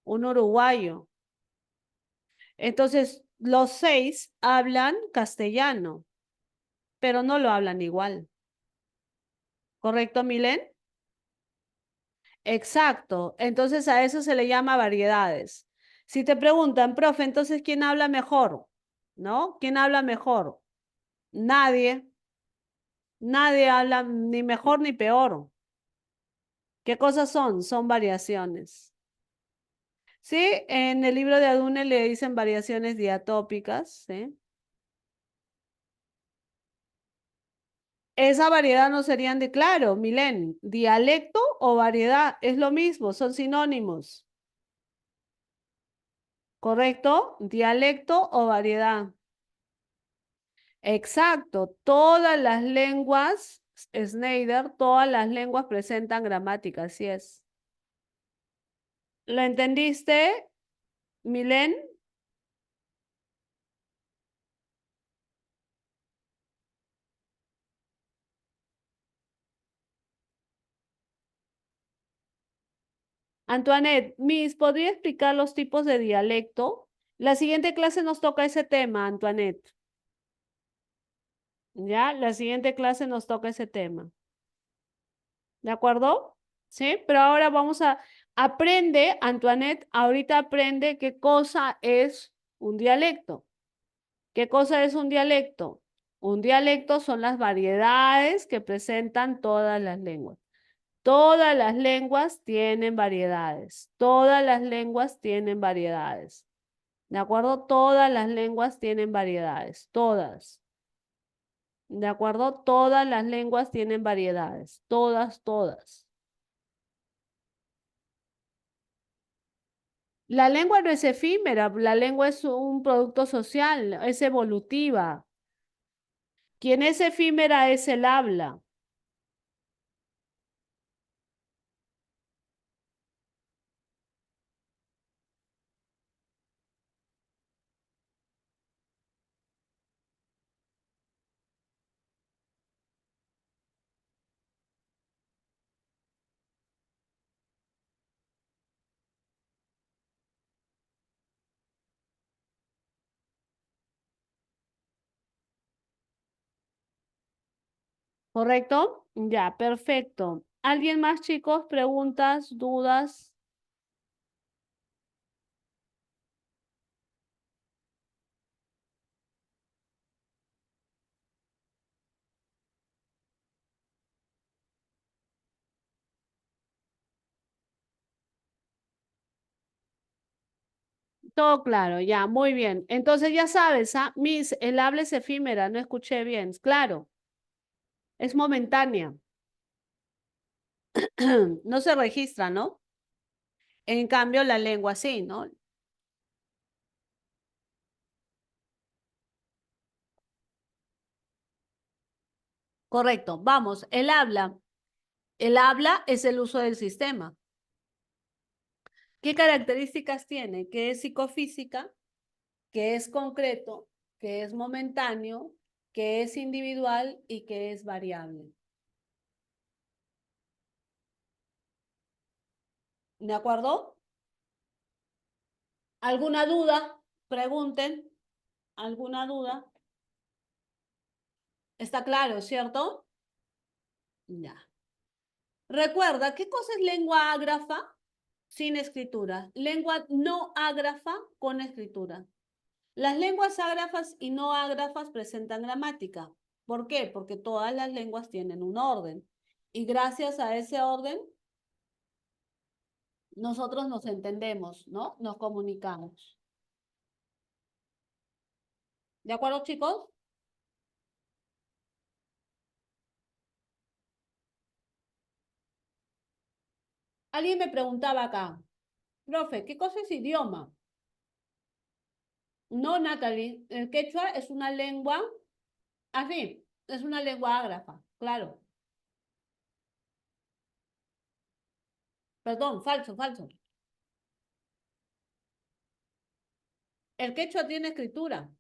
un uruguayo. Entonces, los seis hablan castellano, pero no lo hablan igual. ¿Correcto, Milen? Exacto. Entonces a eso se le llama variedades. Si te preguntan, profe, entonces ¿quién habla mejor? ¿No? ¿Quién habla mejor? Nadie. Nadie habla ni mejor ni peor. ¿Qué cosas son? Son variaciones. Sí, en el libro de Adune le dicen variaciones diatópicas, ¿sí? Esa variedad no serían de, claro, Milen, dialecto o variedad es lo mismo, son sinónimos. ¿Correcto? Dialecto o variedad. Exacto, todas las lenguas, Schneider, todas las lenguas presentan gramática, así es. ¿Lo entendiste, Milen? Antoinette, Miss, ¿podría explicar los tipos de dialecto? La siguiente clase nos toca ese tema, Antoinette. ¿Ya? La siguiente clase nos toca ese tema. ¿De acuerdo? ¿Sí? Pero ahora aprende, Antoinette, ahorita aprende qué cosa es un dialecto. ¿Qué cosa es un dialecto? Un dialecto son las variedades que presentan todas las lenguas. Todas las lenguas tienen variedades. Todas las lenguas tienen variedades. ¿De acuerdo? Todas las lenguas tienen variedades. Todas. ¿De acuerdo? Todas las lenguas tienen variedades. Todas, todas. La lengua no es efímera, la lengua es un producto social, es evolutiva. Quien es efímera es el habla. ¿Correcto? Ya, perfecto. ¿Alguien más, chicos? ¿Preguntas, dudas? Todo claro, ya, muy bien. Entonces ya sabes, ¿ah? Miss, el habla es efímera, no escuché bien. Claro, es momentánea. No se registra, ¿no? En cambio, la lengua sí, ¿no? Correcto. Vamos, el habla. El habla es el uso del sistema. ¿Qué características tiene? Que es psicofísica, que es concreto, que es momentáneo, que es individual y que es variable. ¿De acuerdo? ¿Alguna duda? Pregunten. ¿Alguna duda? ¿Está claro, cierto? Ya. Recuerda, ¿qué cosa es lengua ágrafa sin escritura? Lengua no ágrafa con escritura. Las lenguas ágrafas y no ágrafas presentan gramática. ¿Por qué? Porque todas las lenguas tienen un orden. Y gracias a ese orden, nosotros nos entendemos, ¿no? Nos comunicamos. ¿De acuerdo, chicos? Alguien me preguntaba acá, profe, ¿qué cosa es idioma? No, Natalie, el quechua es una lengua, así, es una lengua ágrafa, claro. Perdón, falso, falso. El quechua tiene escritura.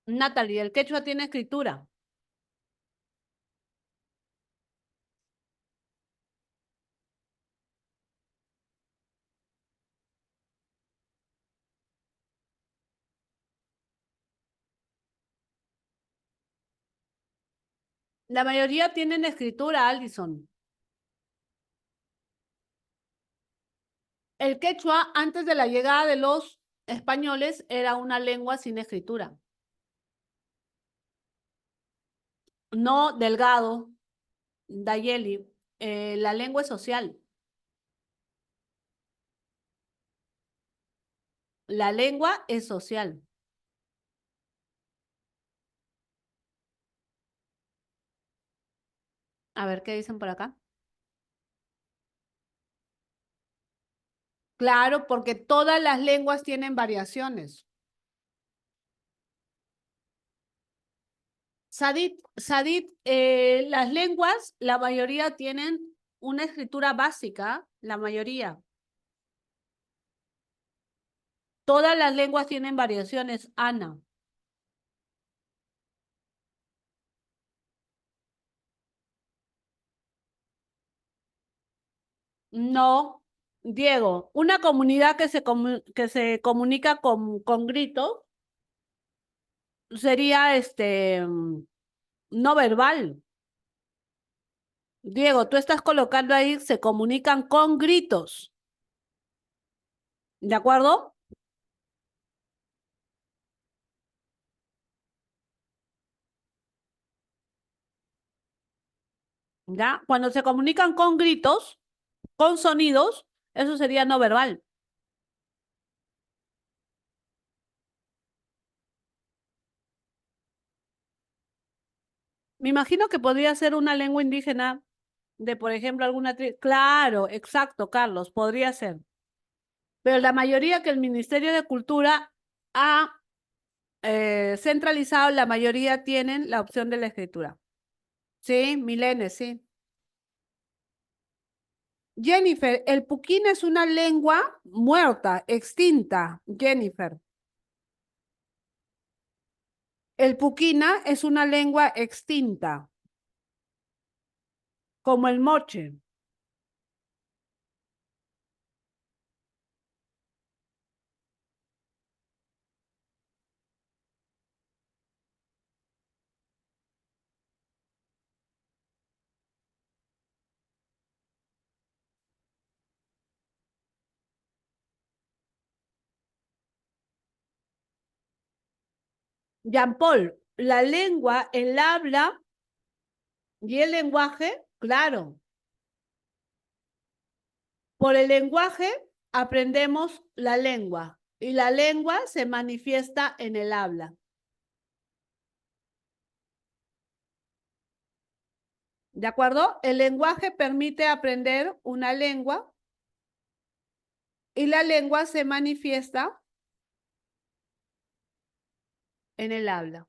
Natalie, el quechua tiene escritura. La mayoría tienen escritura, Alison. El quechua, antes de la llegada de los españoles, era una lengua sin escritura. No, Delgado, Dayeli, la lengua es social. La lengua es social. A ver, ¿qué dicen por acá? Claro, porque todas las lenguas tienen variaciones. Sadit, las lenguas, la mayoría tienen una escritura básica, la mayoría. Todas las lenguas tienen variaciones, Ana. No, Diego, una comunidad que se comunica con gritos sería no verbal. Diego, tú estás colocando ahí, se comunican con gritos. ¿De acuerdo? ¿Ya? Cuando se comunican con gritos, con sonidos, eso sería no verbal. Me imagino que podría ser una lengua indígena de, por ejemplo, alguna tribu. Claro, exacto, Carlos, podría ser. Pero la mayoría que el Ministerio de Cultura ha centralizado, la mayoría tienen la opción de la escritura. Sí, Milene, sí. Jennifer, el puquín es una lengua muerta, extinta, Jennifer. El puquina es una lengua extinta, como el moche. Jean Paul, la lengua, el habla y el lenguaje, claro. Por el lenguaje aprendemos la lengua y la lengua se manifiesta en el habla. ¿De acuerdo? El lenguaje permite aprender una lengua y la lengua se manifiesta en el habla.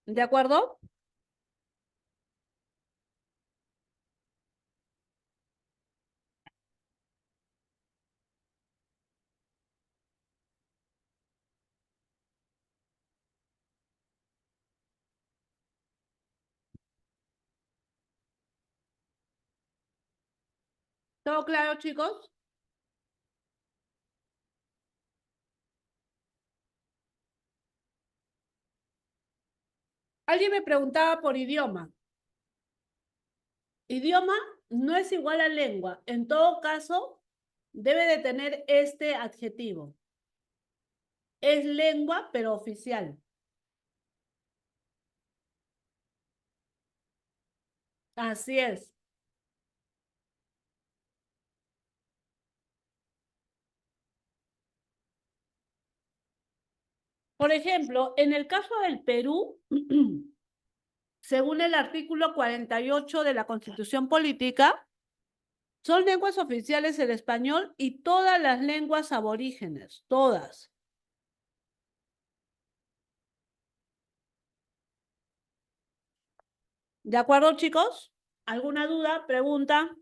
¿De acuerdo? ¿Todo claro, chicos? Alguien me preguntaba por idioma. Idioma no es igual a lengua. En todo caso, debe de tener este adjetivo. Es lengua, pero oficial. Así es. Por ejemplo, en el caso del Perú, según el artículo 48 de la Constitución Política, son lenguas oficiales el español y todas las lenguas aborígenes, todas. ¿De acuerdo, chicos? ¿Alguna duda, pregunta?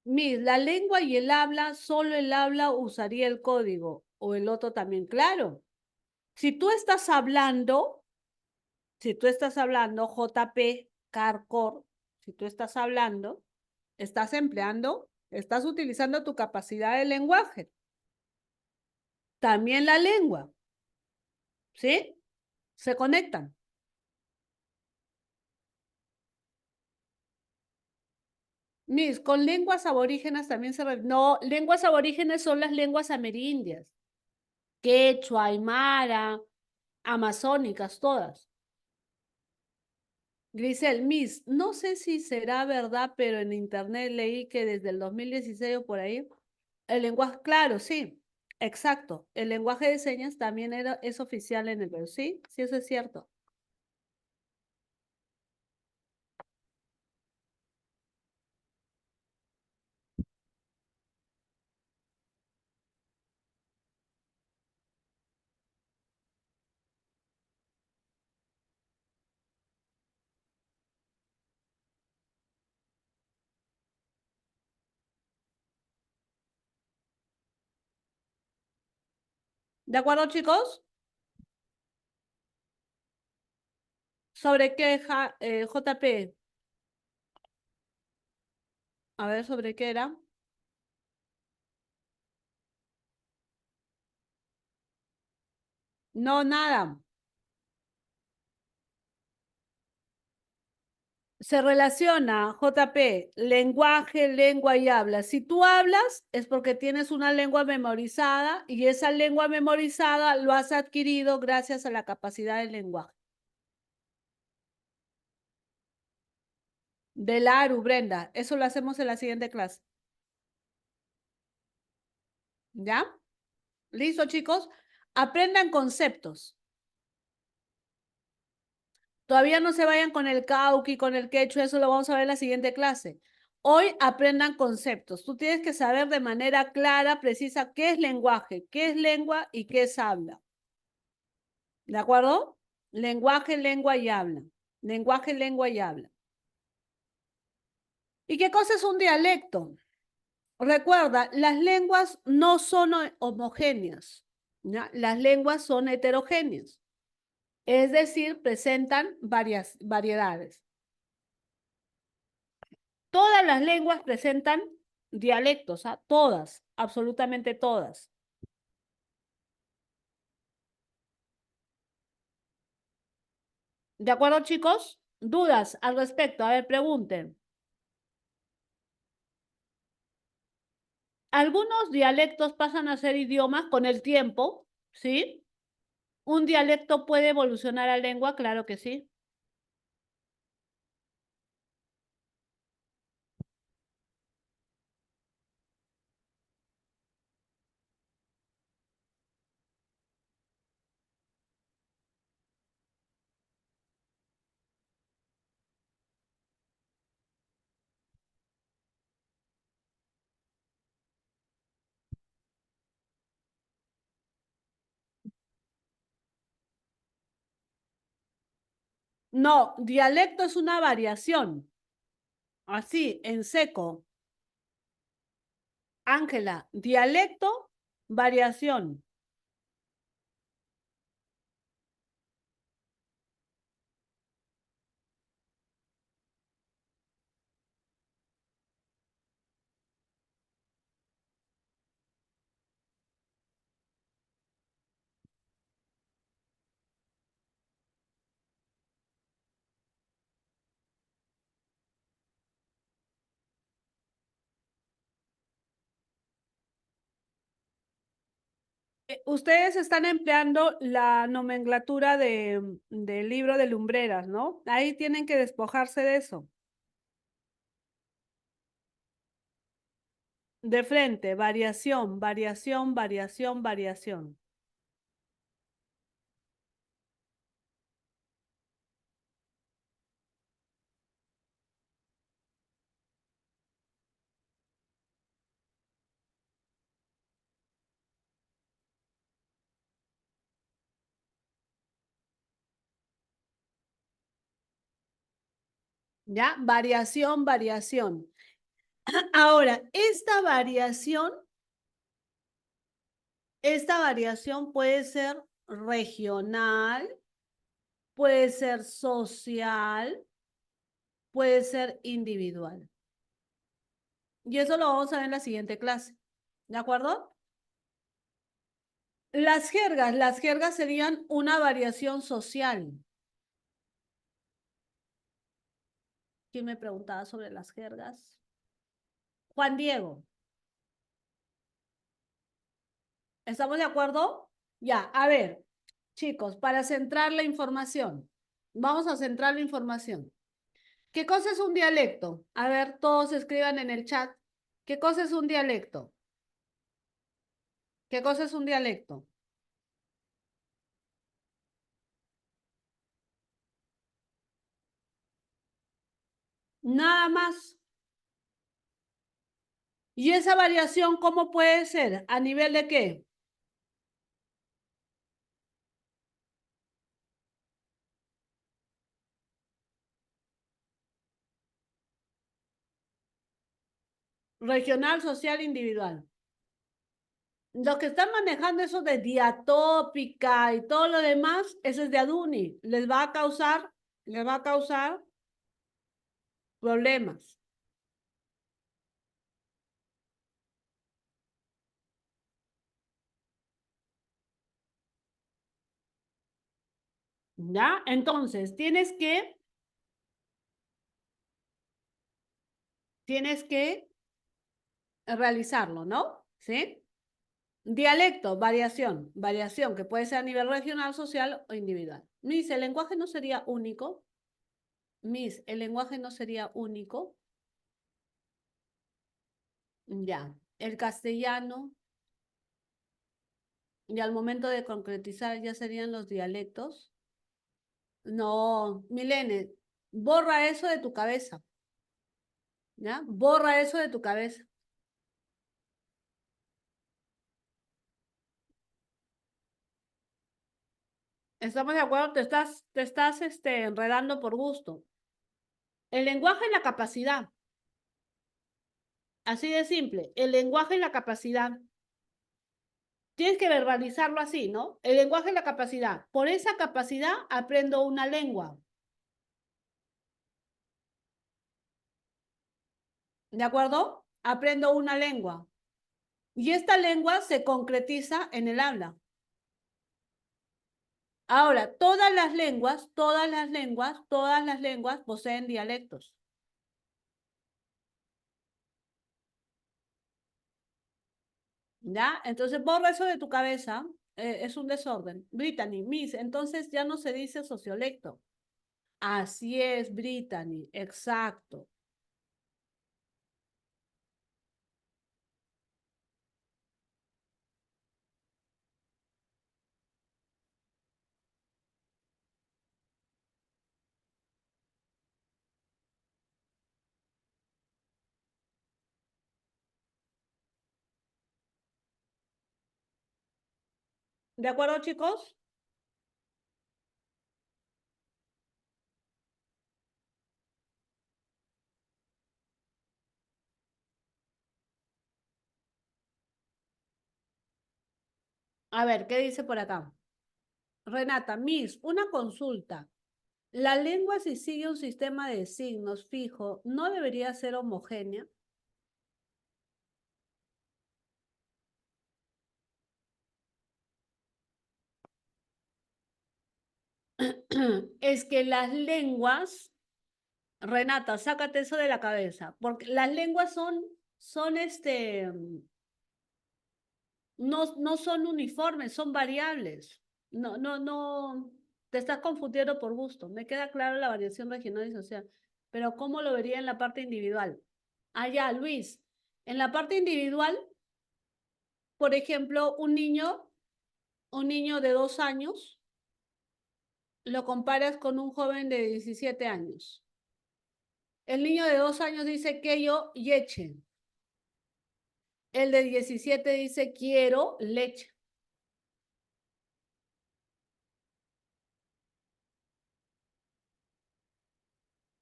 La lengua y el habla, solo el habla usaría el código o el otro también. Claro, si tú estás hablando, JP, Carcor, si tú estás hablando, estás empleando, estás utilizando tu capacidad de lenguaje. También la lengua, ¿sí? Se conectan. Con lenguas aborígenes también No, lenguas aborígenes son las lenguas amerindias. Quechua, aymara, amazónicas, todas. Grisel, no sé si será verdad, pero en internet leí que desde el 2016 o por ahí, el lenguaje, claro, sí. Exacto. El lenguaje de señas también es oficial en el Perú. Sí, sí, eso es cierto. ¿De acuerdo, chicos? ¿Sobre qué, JP? A ver, ¿sobre qué era? No, nada. Se relaciona, JP, lenguaje, lengua y habla. Si tú hablas, es porque tienes una lengua memorizada y esa lengua memorizada lo has adquirido gracias a la capacidad del lenguaje. De la ARU, Brenda. Eso lo hacemos en la siguiente clase. ¿Ya? ¿Listo, chicos? Aprendan conceptos. Todavía no se vayan con el cauqui, con el quechua, eso lo vamos a ver en la siguiente clase. Hoy aprendan conceptos. Tú tienes que saber de manera clara, precisa, qué es lenguaje, qué es lengua y qué es habla. ¿De acuerdo? Lenguaje, lengua y habla. Lenguaje, lengua y habla. ¿Y qué cosa es un dialecto? Recuerda, las lenguas no son homogéneas, ¿ya? Las lenguas son heterogéneas, es decir, presentan varias variedades. Todas las lenguas presentan dialectos, ¿ah? Todas, absolutamente todas. ¿De acuerdo, chicos? ¿Dudas al respecto? A ver, pregunten. Algunos dialectos pasan a ser idiomas con el tiempo, ¿sí? ¿Un dialecto puede evolucionar a lengua? Claro que sí. No, dialecto es una variación. Así, en seco. Ángela, dialecto, variación. Ustedes están empleando la nomenclatura del libro de Lumbreras, ¿no? Ahí tienen que despojarse de eso. De frente, variación, variación, variación, variación. ¿Ya? Variación, variación. Ahora, esta variación puede ser regional, puede ser social, puede ser individual. Y eso lo vamos a ver en la siguiente clase. ¿De acuerdo? Las jergas serían una variación social. ¿Quién me preguntaba sobre las jergas? Juan Diego. ¿Estamos de acuerdo? Ya, a ver, chicos, para centrar la información, vamos a centrar la información. ¿Qué cosa es un dialecto? A ver, todos escriban en el chat. ¿Qué cosa es un dialecto? ¿Qué cosa es un dialecto? Nada más. ¿Y esa variación cómo puede ser? ¿A nivel de qué? Regional, social, individual. Los que están manejando eso de diatópica y todo lo demás, eso es de Aduni. Les va a causar problemas. ¿Ya? Entonces, tienes que realizarlo, ¿no? ¿Sí? Dialecto, variación que puede ser a nivel regional, social o individual. Miss, el lenguaje no sería único. Miss, el lenguaje no sería único. Ya. El castellano, y al momento de concretizar ya serían los dialectos. No, Milene, borra eso de tu cabeza. ¿Ya? Borra eso de tu cabeza. ¿Estamos de acuerdo? Te estás enredando por gusto. El lenguaje y la capacidad. Así de simple. El lenguaje y la capacidad. Tienes que verbalizarlo así, ¿no? El lenguaje y la capacidad. Por esa capacidad aprendo una lengua. ¿De acuerdo? Aprendo una lengua. Y esta lengua se concretiza en el habla. Ahora, todas las lenguas poseen dialectos. ¿Ya? Entonces borra eso de tu cabeza. Es un desorden. Brittany, Miss, entonces ya no se dice sociolecto. Así es, Brittany, exacto. ¿De acuerdo, chicos? A ver, ¿qué dice por acá? Renata, Miss, una consulta. La lengua, si sigue un sistema de signos fijo, ¿no debería ser homogénea? Es que las lenguas, Renata, sácate eso de la cabeza, porque las lenguas no son uniformes, son variables. No, te estás confundiendo por gusto. Me queda claro la variación regional y social, pero ¿cómo lo vería en la parte individual? Allá, Luis, en la parte individual, por ejemplo, un niño de 2 años, lo comparas con un joven de 17 años. El niño de 2 años dice que yo yeche. El de 17 dice quiero leche.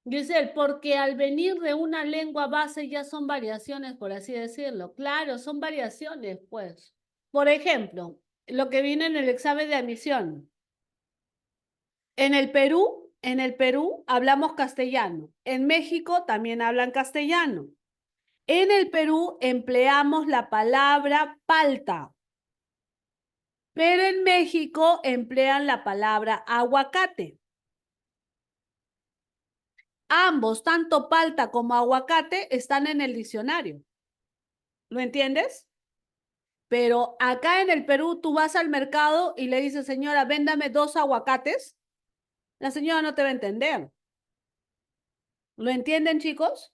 Dice él, porque al venir de una lengua base ya son variaciones, por así decirlo. Claro, son variaciones, pues. Por ejemplo, lo que viene en el examen de admisión. En el Perú hablamos castellano. En México también hablan castellano. En el Perú empleamos la palabra palta, pero en México emplean la palabra aguacate. Ambos, tanto palta como aguacate, están en el diccionario. ¿Lo entiendes? Pero acá en el Perú tú vas al mercado y le dices, señora, véndame 2 aguacates. La señora no te va a entender. ¿Lo entienden, chicos?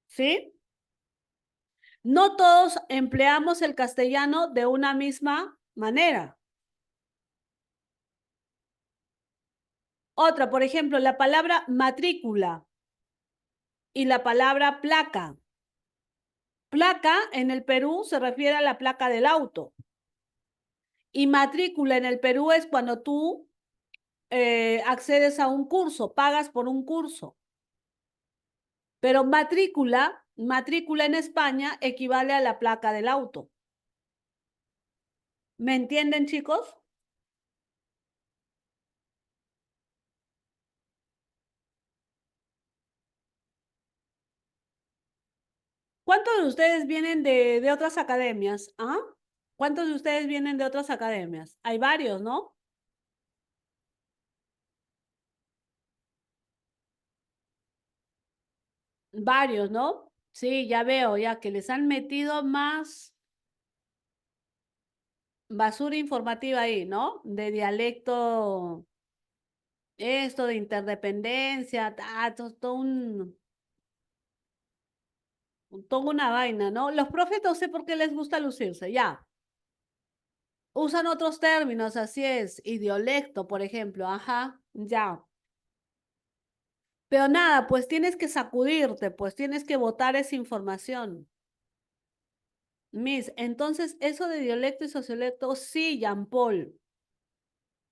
¿Sí? No todos empleamos el castellano de una misma manera. Otra, por ejemplo, la palabra matrícula y la palabra placa. Placa en el Perú se refiere a la placa del auto. Y matrícula en el Perú es cuando tú accedes a un curso, pagas por un curso. Pero matrícula en España equivale a la placa del auto. ¿Me entienden, chicos? ¿Cuántos de ustedes vienen de otras academias? ¿Ah? ¿Cuántos de ustedes vienen de otras academias? Hay varios, ¿no? Varios, ¿no? Sí, ya veo, ya que les han metido más basura informativa ahí, ¿no? De dialecto, esto de interdependencia, toda una vaina, ¿no? Los profes no sé por qué les gusta lucirse, ya. Usan otros términos, así es, idiolecto, por ejemplo, ajá, ya. Pero nada, pues tienes que sacudirte, pues tienes que botar esa información. Miss, entonces eso de dialecto y sociolecto, sí, Jean Paul.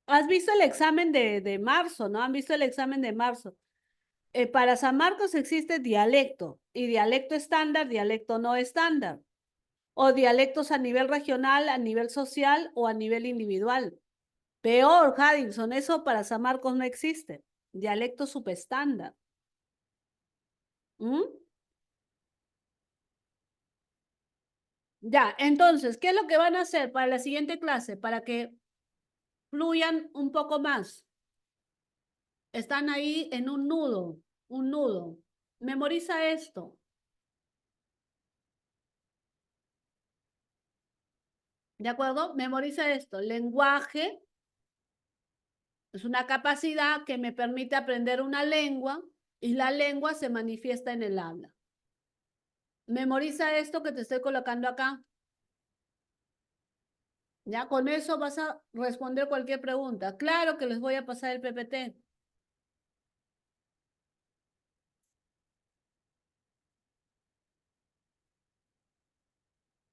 ¿Has visto el examen de marzo, no? ¿Han visto el examen de marzo? Para San Marcos existe dialecto y dialecto estándar, dialecto no estándar. O dialectos a nivel regional, a nivel social o a nivel individual. Peor, Hadilson, eso para San Marcos no existe. Dialecto subestándar. ¿Mm? Ya, entonces, ¿qué es lo que van a hacer para la siguiente clase? Para que fluyan un poco más. Están ahí en un nudo, un nudo. Memoriza esto. ¿De acuerdo? Memoriza esto. Lenguaje es una capacidad que me permite aprender una lengua y la lengua se manifiesta en el habla. Memoriza esto que te estoy colocando acá. Ya con eso vas a responder cualquier pregunta. Claro que les voy a pasar el PPT.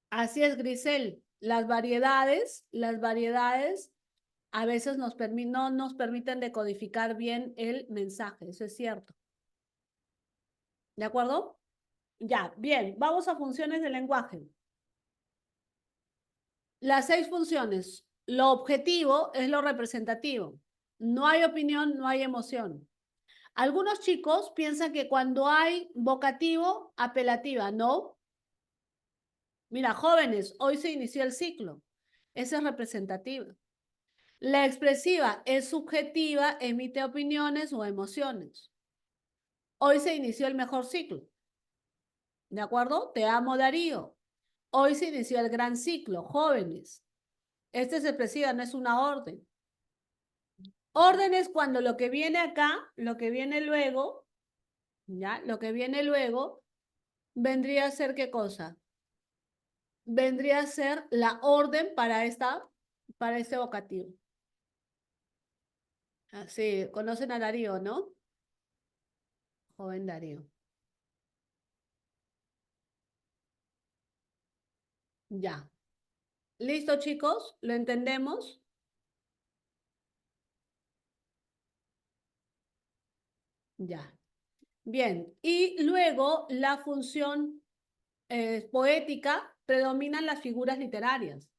Así es, Grisel. Las variedades a veces no nos permiten decodificar bien el mensaje. Eso es cierto. ¿De acuerdo? Ya, bien. Vamos a funciones del lenguaje. Las 6 funciones. Lo objetivo es lo representativo. No hay opinión, no hay emoción. Algunos chicos piensan que cuando hay vocativo, apelativa, no. Mira, jóvenes, hoy se inició el ciclo. Esa es representativa. La expresiva es subjetiva, emite opiniones o emociones. Hoy se inició el mejor ciclo. ¿De acuerdo? Te amo, Darío. Hoy se inició el gran ciclo, jóvenes. Esta es expresiva, no es una orden. Orden es cuando lo que viene acá, lo que viene luego, ¿ya? Lo que viene luego vendría a ser ¿qué cosa? Vendría a ser la orden para este vocativo. Sí, conocen a Darío, ¿no? Joven Darío. Ya. ¿Listo, chicos? ¿Lo entendemos? Ya. Bien. Y luego la función poética predominan las figuras literarias.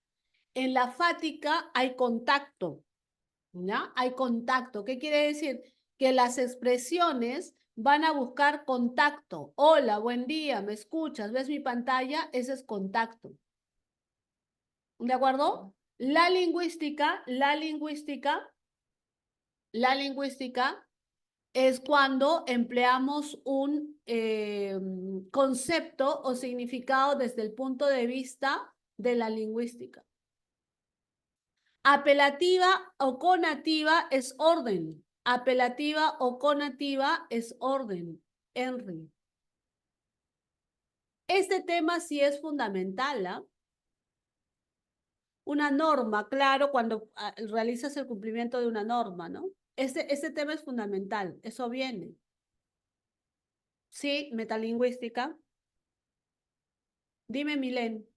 En la fática hay contacto, ¿ya? Hay contacto. ¿Qué quiere decir? Que las expresiones van a buscar contacto. Hola, buen día, ¿me escuchas? ¿Ves mi pantalla? Ese es contacto. ¿De acuerdo? La lingüística es cuando empleamos un concepto o significado desde el punto de vista de la lingüística. Apelativa o conativa es orden. Apelativa o conativa es orden. Henry. Este tema sí es fundamental, ¿ah? Una norma, claro, cuando realizas el cumplimiento de una norma, ¿no? Este tema es fundamental, eso viene. Sí, metalingüística. Dime, Milen.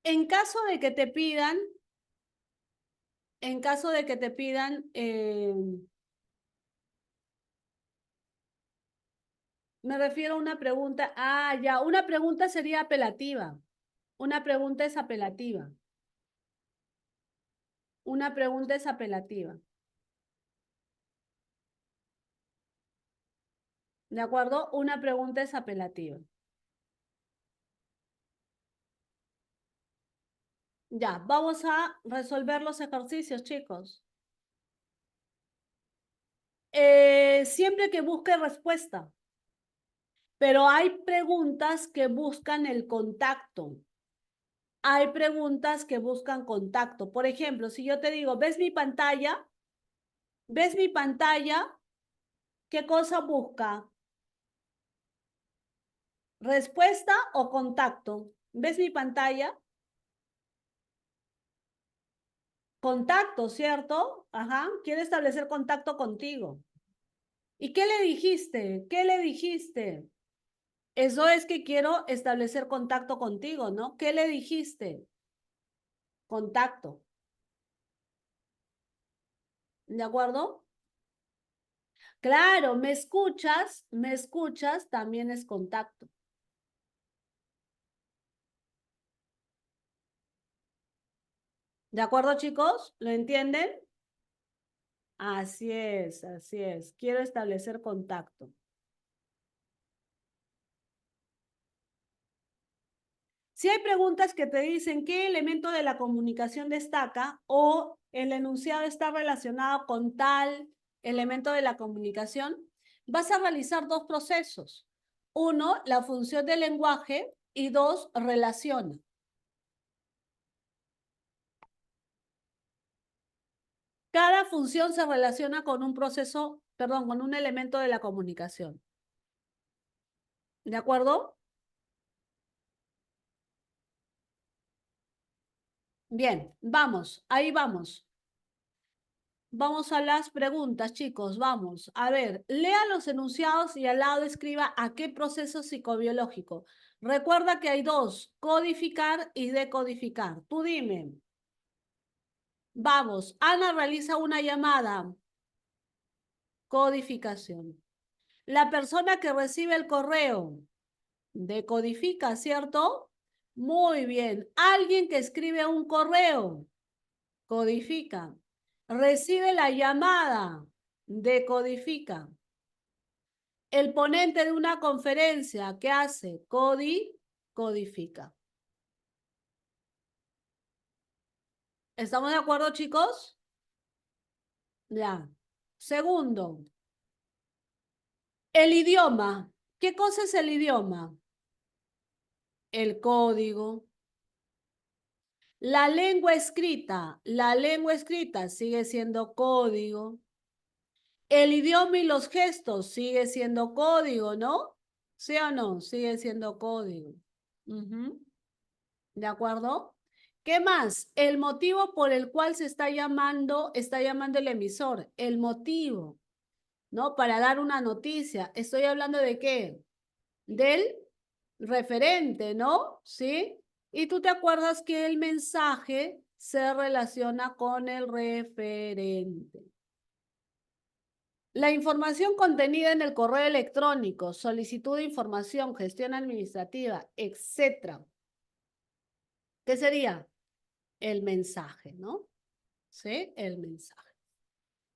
En caso de que te pidan, en caso de que te pidan, me refiero a una pregunta, ya, una pregunta sería apelativa. Una pregunta es apelativa. Una pregunta es apelativa. ¿De acuerdo? Una pregunta es apelativa. Ya, vamos a resolver los ejercicios, chicos. Siempre que busque respuesta, pero hay preguntas que buscan el contacto. Hay preguntas que buscan contacto. Por ejemplo, si yo te digo, ¿ves mi pantalla? ¿Ves mi pantalla? ¿Qué cosa busca? ¿Respuesta o contacto? ¿Ves mi pantalla? Contacto, ¿cierto? Ajá, quiere establecer contacto contigo. ¿Y qué le dijiste? ¿Qué le dijiste? Eso es que quiero establecer contacto contigo, ¿no? ¿Qué le dijiste? Contacto. ¿De acuerdo? Claro, me escuchas, también es contacto. ¿De acuerdo, chicos? ¿Lo entienden? Así es, así es. Quiero establecer contacto. Si hay preguntas que te dicen qué elemento de la comunicación destaca o el enunciado está relacionado con tal elemento de la comunicación, vas a realizar dos procesos. Uno, la función del lenguaje y dos, relaciona. Cada función se relaciona con un proceso, perdón, con un elemento de la comunicación. ¿De acuerdo? Bien, vamos, ahí vamos. Vamos a las preguntas, chicos, vamos. A ver, lea los enunciados y al lado escriba a qué proceso psicobiológico. Recuerda que hay dos, codificar y decodificar. Tú dime. Vamos, Ana realiza una llamada. Codificación. La persona que recibe el correo. Decodifica, ¿cierto? Muy bien. Alguien que escribe un correo. Codifica. Recibe la llamada. Decodifica. El ponente de una conferencia, ¿qué hace? Codifica. ¿Estamos de acuerdo, chicos? Ya. Segundo, el idioma. ¿Qué cosa es el idioma? El código. La lengua escrita sigue siendo código. El idioma y los gestos sigue siendo código, ¿no? ¿Sí o no? Sigue siendo código. ¿De acuerdo? ¿Qué más? El motivo por el cual se está llamando el emisor. El motivo, ¿no? Para dar una noticia. ¿Estoy hablando de qué? Del referente, ¿no? ¿Sí? Y tú te acuerdas que el mensaje se relaciona con el referente. La información contenida en el correo electrónico, solicitud de información, gestión administrativa, etcétera. ¿Qué sería? El mensaje, ¿no? ¿Sí? El mensaje.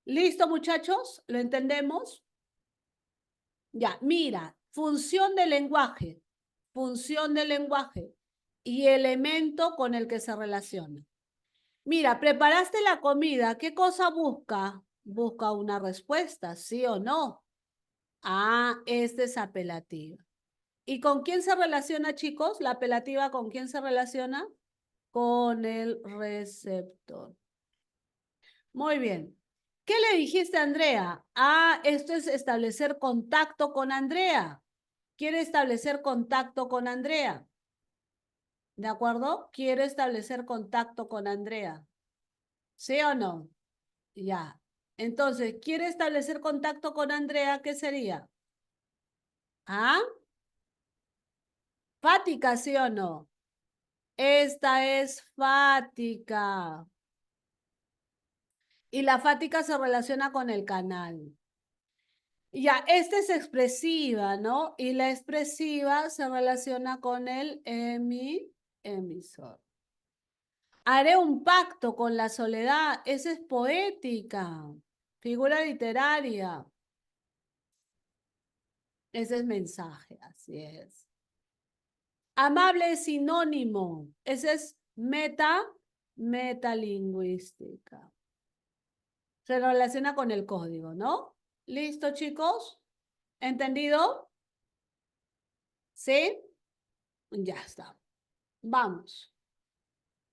¿Listo, muchachos? ¿Lo entendemos? Ya, mira, función del lenguaje y elemento con el que se relaciona. Mira, preparaste la comida, ¿qué cosa busca? Busca una respuesta, ¿sí o no? Esta es apelativa. ¿Y con quién se relaciona, chicos? La apelativa, ¿con quién se relaciona? Con el receptor. Muy bien. ¿Qué le dijiste a Andrea? Ah, esto es establecer contacto con Andrea. Quiere establecer contacto con Andrea. ¿De acuerdo? Quiere establecer contacto con Andrea. ¿Sí o no? Ya. Entonces, ¿quiere establecer contacto con Andrea? ¿Qué sería? ¿Ah? ¿Fática, sí o no? Esta es fática. Y la fática se relaciona con el canal. Ya, esta es expresiva, ¿no? Y la expresiva se relaciona con el emisor. Haré un pacto con la soledad. Esa es poética. Figura literaria. Ese es mensaje, así es. Amable es sinónimo. Ese es metalingüística. Se relaciona con el código, ¿no? ¿Listo, chicos? ¿Entendido? ¿Sí? Ya está. Vamos.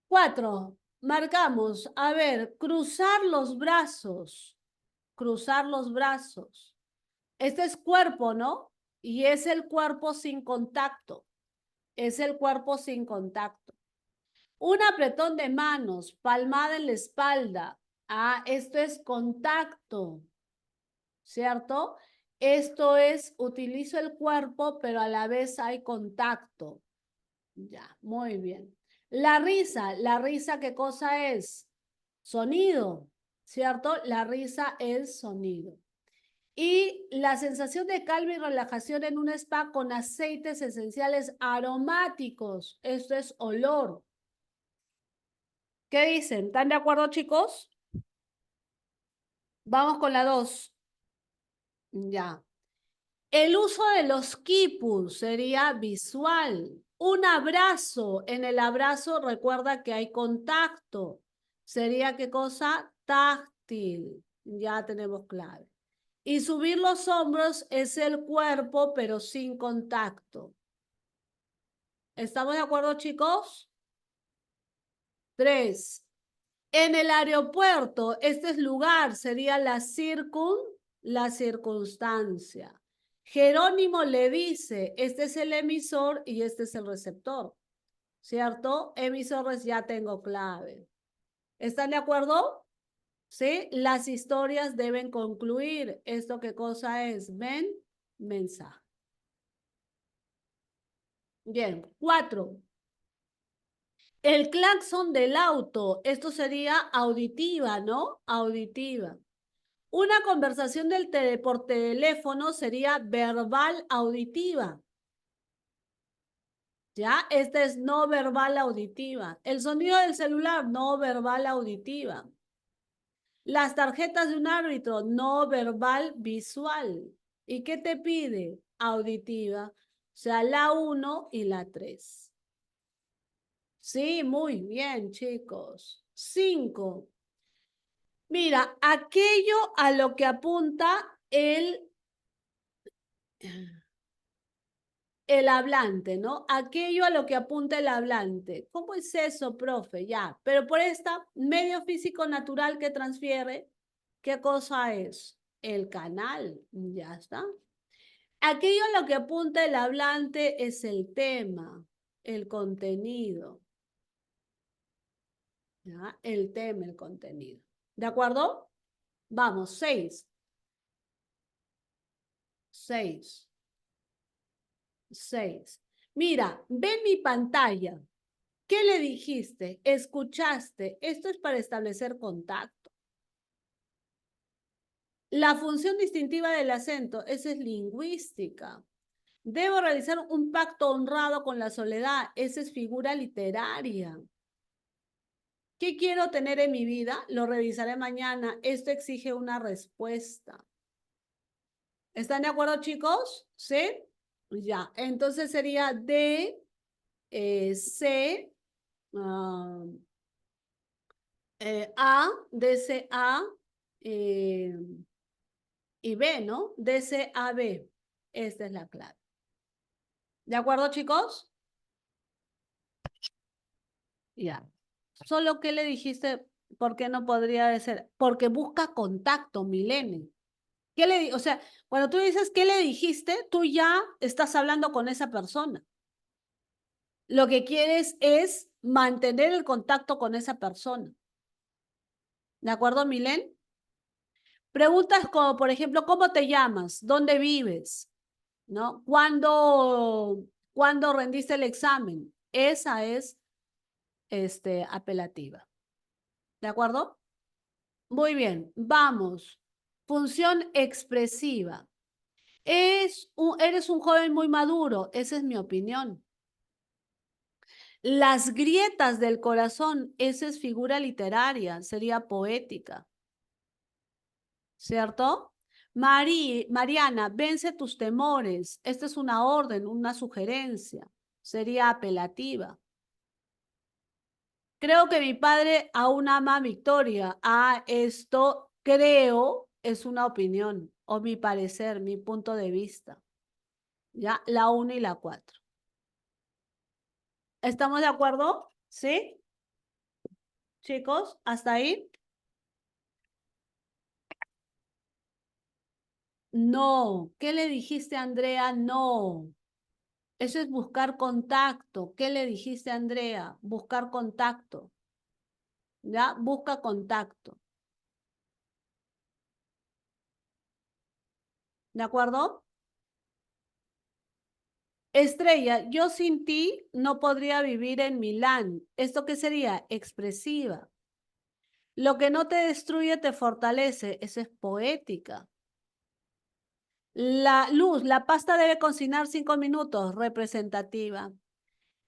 4. Marcamos. A ver, cruzar los brazos. Cruzar los brazos. Este es cuerpo, ¿no? Y es el cuerpo sin contacto. Es el cuerpo sin contacto. Un apretón de manos, palmada en la espalda. Ah, esto es contacto, ¿cierto? Esto es, utilizo el cuerpo, pero a la vez hay contacto. Ya, muy bien. La risa, ¿qué cosa es? Sonido, ¿cierto? La risa es sonido. Y la sensación de calma y relajación en un spa con aceites esenciales aromáticos. Esto es olor. ¿Qué dicen? ¿Están de acuerdo, chicos? Vamos con la 2. Ya. El uso de los quipus sería visual. Un abrazo. En el abrazo recuerda que hay contacto. ¿Sería qué cosa? Táctil. Ya tenemos clave. Y subir los hombros es el cuerpo, pero sin contacto. ¿Estamos de acuerdo, chicos? 3. En el aeropuerto, este es lugar, sería la circunstancia. Jerónimo le dice, este es el emisor y este es el receptor, ¿cierto? Emisores ya tengo clave. ¿Están de acuerdo? ¿Sí? Las historias deben concluir. ¿Esto qué cosa es? ¿Ven? Mensaje. Bien, 4. El claxon del auto, esto sería auditiva, ¿no? Auditiva. Una conversación por teléfono sería verbal auditiva. ¿Ya? Esta es no verbal auditiva. El sonido del celular, no verbal auditiva. Las tarjetas de un árbitro, no verbal visual. ¿Y qué te pide? Auditiva. O sea, la 1 y la 3. Sí, muy bien, chicos. 5. Mira, aquello a lo que apunta el hablante, ¿no? Aquello a lo que apunta el hablante. ¿Cómo es eso, profe? Ya, pero por esta medio físico natural que transfiere, ¿qué cosa es? El canal, ya está. Aquello a lo que apunta el hablante es el tema, el contenido. ¿Ya? El tema, el contenido. ¿De acuerdo? Vamos, 6. 6. 6. Mira, ven mi pantalla. ¿Qué le dijiste? ¿Escuchaste? Esto es para establecer contacto. La función distintiva del acento, esa es lingüística. Debo realizar un pacto honrado con la soledad, esa es figura literaria. ¿Qué quiero tener en mi vida? Lo revisaré mañana. Esto exige una respuesta. ¿Están de acuerdo, chicos? ¿Sí? Ya, entonces sería D, C, A, DC A y B, ¿no? DC A, B. Esta es la clave. ¿De acuerdo, chicos? Ya. Solo que le dijiste, ¿por qué no podría ser? Porque busca contacto, Milene. ¿Qué o sea, cuando tú dices qué le dijiste, tú ya estás hablando con esa persona. Lo que quieres es mantener el contacto con esa persona. ¿De acuerdo, Milen? Preguntas como, por ejemplo, ¿cómo te llamas? ¿Dónde vives? ¿No? ¿Cuándo rendiste el examen? Esa es apelativa. ¿De acuerdo? Muy bien, vamos. Función expresiva. Eres un joven muy maduro, esa es mi opinión. Las grietas del corazón, esa es figura literaria, sería poética. ¿Cierto? Mariana, vence tus temores. Esta es una orden, una sugerencia. Sería apelativa. Creo que mi padre aún ama a Victoria. Esto creo es una opinión o mi parecer, mi punto de vista. ¿Ya? La 1 y la 4. ¿Estamos de acuerdo? ¿Sí? Chicos, ¿hasta ahí? No. ¿Qué le dijiste a Andrea? No. Eso es buscar contacto. ¿Qué le dijiste a Andrea? Buscar contacto. ¿Ya? Busca contacto. ¿De acuerdo? Estrella, yo sin ti no podría vivir en Milán. ¿Esto qué sería? Expresiva. Lo que no te destruye te fortalece. Eso es poética. La luz, la pasta debe cocinar 5 minutos. Representativa.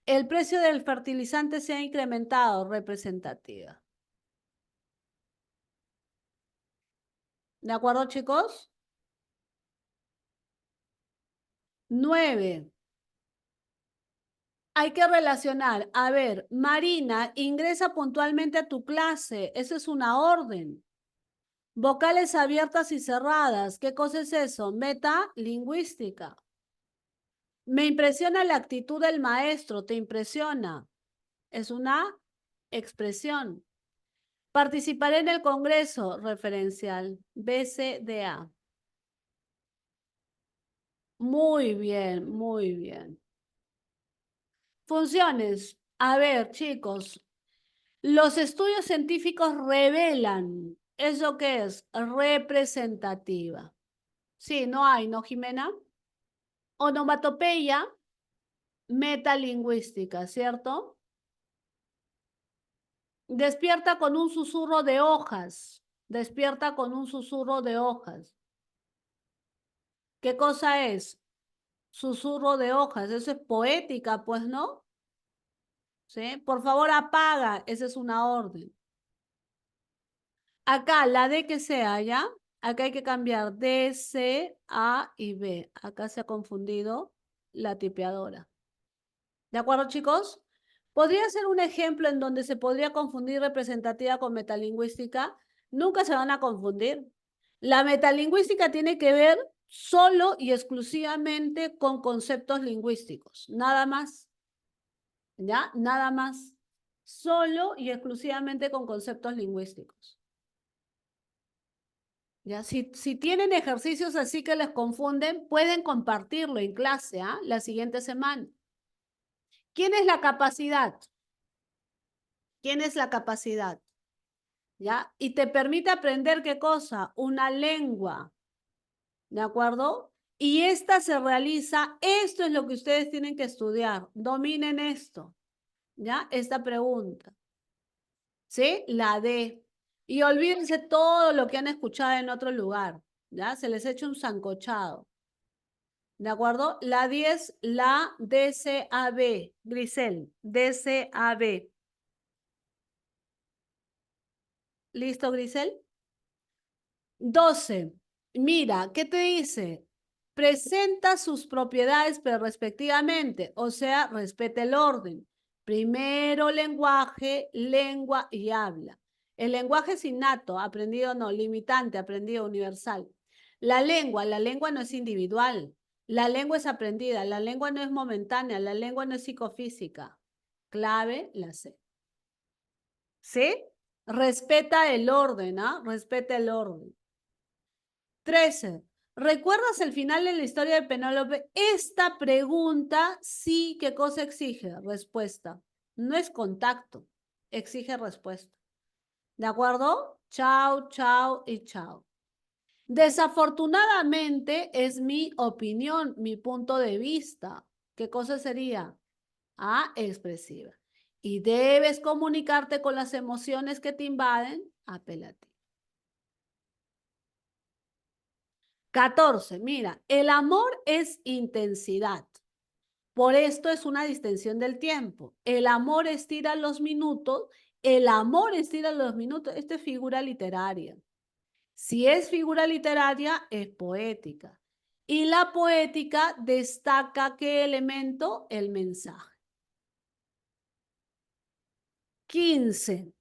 El precio del fertilizante se ha incrementado. Representativa. ¿De acuerdo, chicos? 9. Hay que relacionar. A ver, Marina, ingresa puntualmente a tu clase. Eso es una orden. Vocales abiertas y cerradas. ¿Qué cosa es eso? Metalingüística. Me impresiona la actitud del maestro. ¿Te impresiona? Es una expresión. Participaré en el congreso referencial. BCDA. Muy bien, muy bien. Funciones. A ver, chicos. Los estudios científicos revelan. ¿Eso qué es? Representativa. Sí, no hay, ¿no, Jimena? Onomatopeya, metalingüística, ¿cierto? Despierta con un susurro de hojas. Despierta con un susurro de hojas. ¿Qué cosa es? Susurro de hojas. Eso es poética, pues, ¿no? ¿Sí? Por favor, apaga. Esa es una orden. Acá, la D que sea, ¿ya? Acá hay que cambiar D, C, A y B. Acá se ha confundido la tipeadora. ¿De acuerdo, chicos? ¿Podría ser un ejemplo en donde se podría confundir representativa con metalingüística? Nunca se van a confundir. La metalingüística tiene que ver solo y exclusivamente con conceptos lingüísticos. Nada más. ¿Ya? Nada más. Solo y exclusivamente con conceptos lingüísticos. ¿Ya? Si tienen ejercicios así que les confunden, pueden compartirlo en clase, ¿ah? La siguiente semana. ¿Quién es la capacidad? ¿Quién es la capacidad? ¿Ya? Y te permite aprender ¿qué cosa? Una lengua. ¿De acuerdo? Y esta se realiza, esto es lo que ustedes tienen que estudiar. Dominen esto. ¿Ya? Esta pregunta. ¿Sí? La D. Y olvídense todo lo que han escuchado en otro lugar. ¿Ya? Se les echa un sancochado. ¿De acuerdo? La 10, la DCAB. Grisel, DCAB. ¿Listo, Grisel? 12. Mira, ¿qué te dice? Presenta sus propiedades, pero respectivamente, o sea, respeta el orden. Primero lenguaje, lengua y habla. El lenguaje es innato, aprendido no, limitante, aprendido universal. La lengua no es individual. La lengua es aprendida, la lengua no es momentánea, la lengua no es psicofísica. Clave, la C. ¿Sí? Respeta el orden, ¿ah? Respeta el orden. 13. ¿Recuerdas el final de la historia de Penélope? Esta pregunta sí, ¿qué cosa exige? Respuesta. No es contacto, exige respuesta. ¿De acuerdo? Chao, chao y chao. Desafortunadamente es mi opinión, mi punto de vista. ¿Qué cosa sería? A, expresiva. Y debes comunicarte con las emociones que te invaden, apelativo. 14. Mira, el amor es intensidad. Por esto es una distensión del tiempo. El amor estira los minutos. El amor estira los minutos. Esto es figura literaria. Si es figura literaria, es poética. Y la poética destaca ¿qué elemento? El mensaje. 15.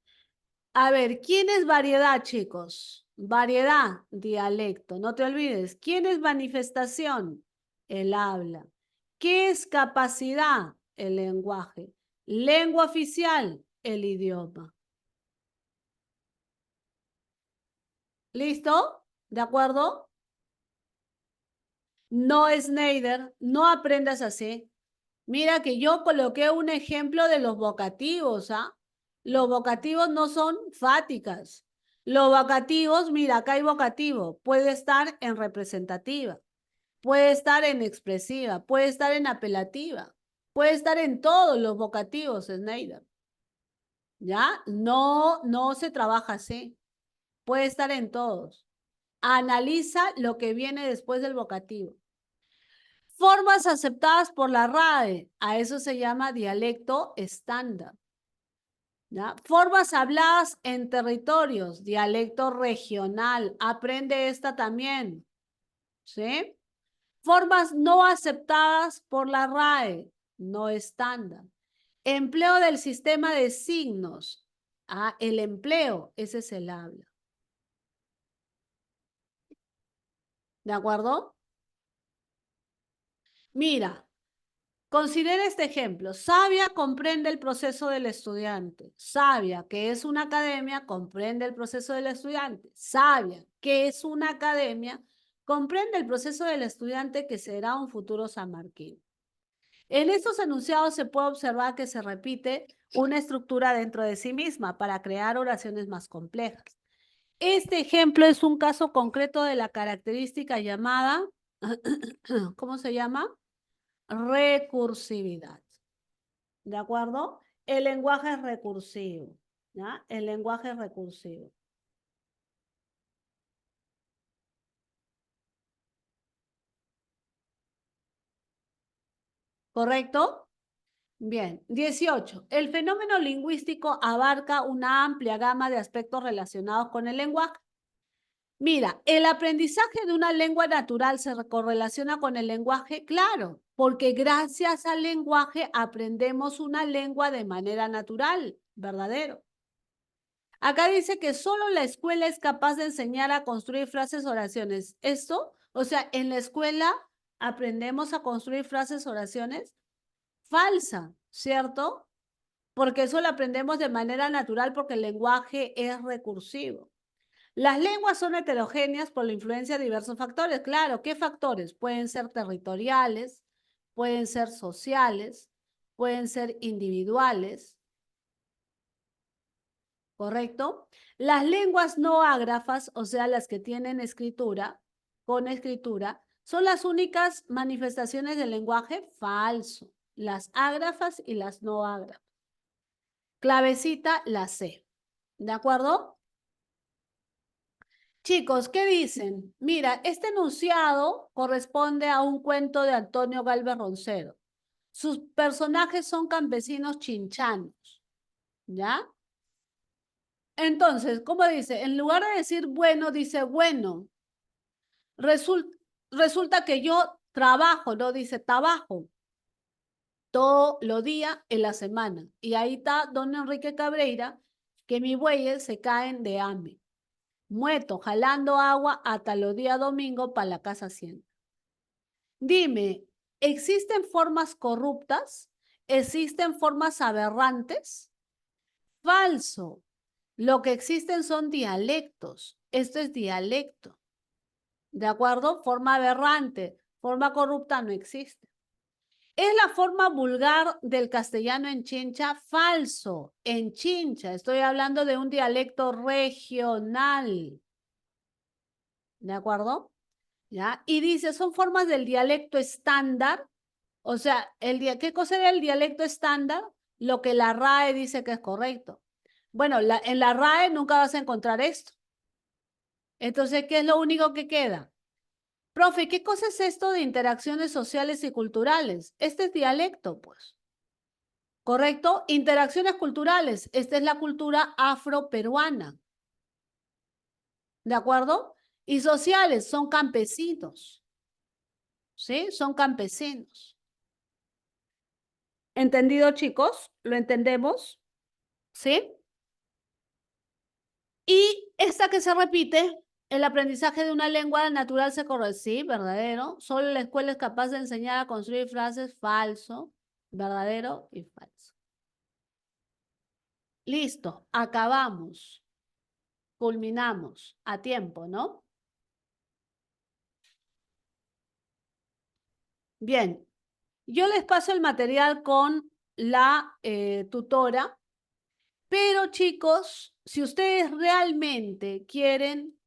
A ver, ¿quién es variedad, chicos? Variedad, dialecto. No te olvides. ¿Quién es manifestación? El habla. ¿Qué es capacidad? El lenguaje. Lengua oficial, el idioma. ¿Listo? ¿De acuerdo? No, Snyder, no aprendas así. Mira que yo coloqué un ejemplo de los vocativos, ¿ah? Los vocativos no son fáticas. Los vocativos, mira, acá hay vocativo, puede estar en representativa, puede estar en expresiva, puede estar en apelativa, puede estar en todos los vocativos, Snyder. ¿Ya? No, no se trabaja así. Puede estar en todos. Analiza lo que viene después del vocativo. Formas aceptadas por la RAE, a eso se llama dialecto estándar. ¿Ya? Formas habladas en territorios, dialecto regional, aprende esta también. ¿Sí? Formas no aceptadas por la RAE, no estándar. Empleo del sistema de signos. Ah, el empleo, ese es el habla. ¿De acuerdo? Mira, considera este ejemplo. Sabia comprende el proceso del estudiante. Sabia, que es una academia, comprende el proceso del estudiante. Sabia, que es una academia, comprende el proceso del estudiante que será un futuro sanmarquino. En estos enunciados se puede observar que se repite una estructura dentro de sí misma para crear oraciones más complejas. Este ejemplo es un caso concreto de la característica llamada, ¿cómo se llama? Recursividad. ¿De acuerdo? El lenguaje es recursivo. ¿Ya? El lenguaje es recursivo. ¿Correcto? Bien. 18. El fenómeno lingüístico abarca una amplia gama de aspectos relacionados con el lenguaje. Mira, el aprendizaje de una lengua natural se correlaciona con el lenguaje, claro, porque gracias al lenguaje aprendemos una lengua de manera natural, verdadero. Acá dice que solo la escuela es capaz de enseñar a construir frases, oraciones. ¿Esto? O sea, en la escuela aprendemos a construir frases, oraciones. Falsa, ¿cierto? Porque eso lo aprendemos de manera natural porque el lenguaje es recursivo. Las lenguas son heterogéneas por la influencia de diversos factores. Claro, ¿qué factores? Pueden ser territoriales, pueden ser sociales, pueden ser individuales, ¿correcto? Las lenguas no ágrafas, o sea, las que tienen escritura, con escritura, son las únicas manifestaciones del lenguaje falso. Las ágrafas y las no ágrafas. Clavecita, la C. ¿De acuerdo? Chicos, ¿qué dicen? Mira, este enunciado corresponde a un cuento de Antonio Galvez Roncero. Sus personajes son campesinos chinchanos, ¿ya? Entonces, ¿cómo dice? En lugar de decir bueno, dice bueno. Resulta que yo trabajo, no dice trabajo, todo los días en la semana. Y ahí está don Enrique Cabreira, que mis bueyes se caen de hambre. Muerto, jalando agua hasta los días domingos para la casa hacienda. Dime, ¿existen formas corruptas? ¿Existen formas aberrantes? Falso. Lo que existen son dialectos. Esto es dialecto. ¿De acuerdo? Forma aberrante. Forma corrupta no existe. ¿Es la forma vulgar del castellano en Chincha? Falso. En Chincha. Estoy hablando de un dialecto regional. ¿De acuerdo? ¿Ya? Y dice, son formas del dialecto estándar. O sea, ¿qué cosa era el dialecto estándar? Lo que la RAE dice que es correcto. Bueno, en la RAE nunca vas a encontrar esto. Entonces, ¿qué es lo único que queda? Profe, ¿qué cosa es esto de interacciones sociales y culturales? Este es dialecto, pues. ¿Correcto? Interacciones culturales. Esta es la cultura afroperuana. ¿De acuerdo? Y sociales, son campesinos. ¿Sí? Son campesinos. ¿Entendido, chicos? ¿Lo entendemos? ¿Sí? Y esta que se repite, el aprendizaje de una lengua natural se corre. Sí, verdadero. Solo la escuela es capaz de enseñar a construir frases. Falso, verdadero y falso. Listo, acabamos. Culminamos a tiempo, ¿no? Bien, yo les paso el material con la tutora, pero chicos, si ustedes realmente quieren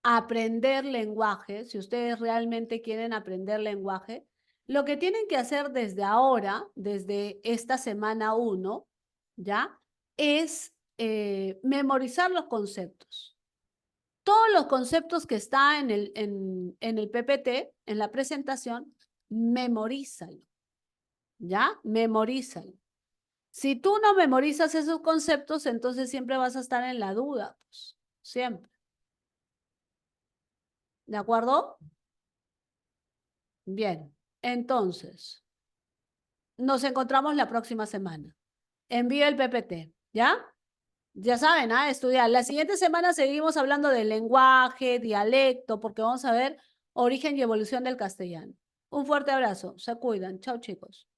aprender lenguaje, si ustedes realmente quieren aprender lenguaje, lo que tienen que hacer desde ahora, desde esta semana 1, ¿ya? Es memorizar los conceptos. Todos los conceptos que están en el PPT, en la presentación, memorízalo, ¿ya? Memorízalo. Si tú no memorizas esos conceptos, entonces siempre vas a estar en la duda, pues, siempre. ¿De acuerdo? Bien, entonces, nos encontramos la próxima semana. Envío el PPT, ¿ya? Ya saben, estudiar. La siguiente semana seguimos hablando de lenguaje, dialecto, porque vamos a ver origen y evolución del castellano. Un fuerte abrazo. Se cuidan. Chao, chicos.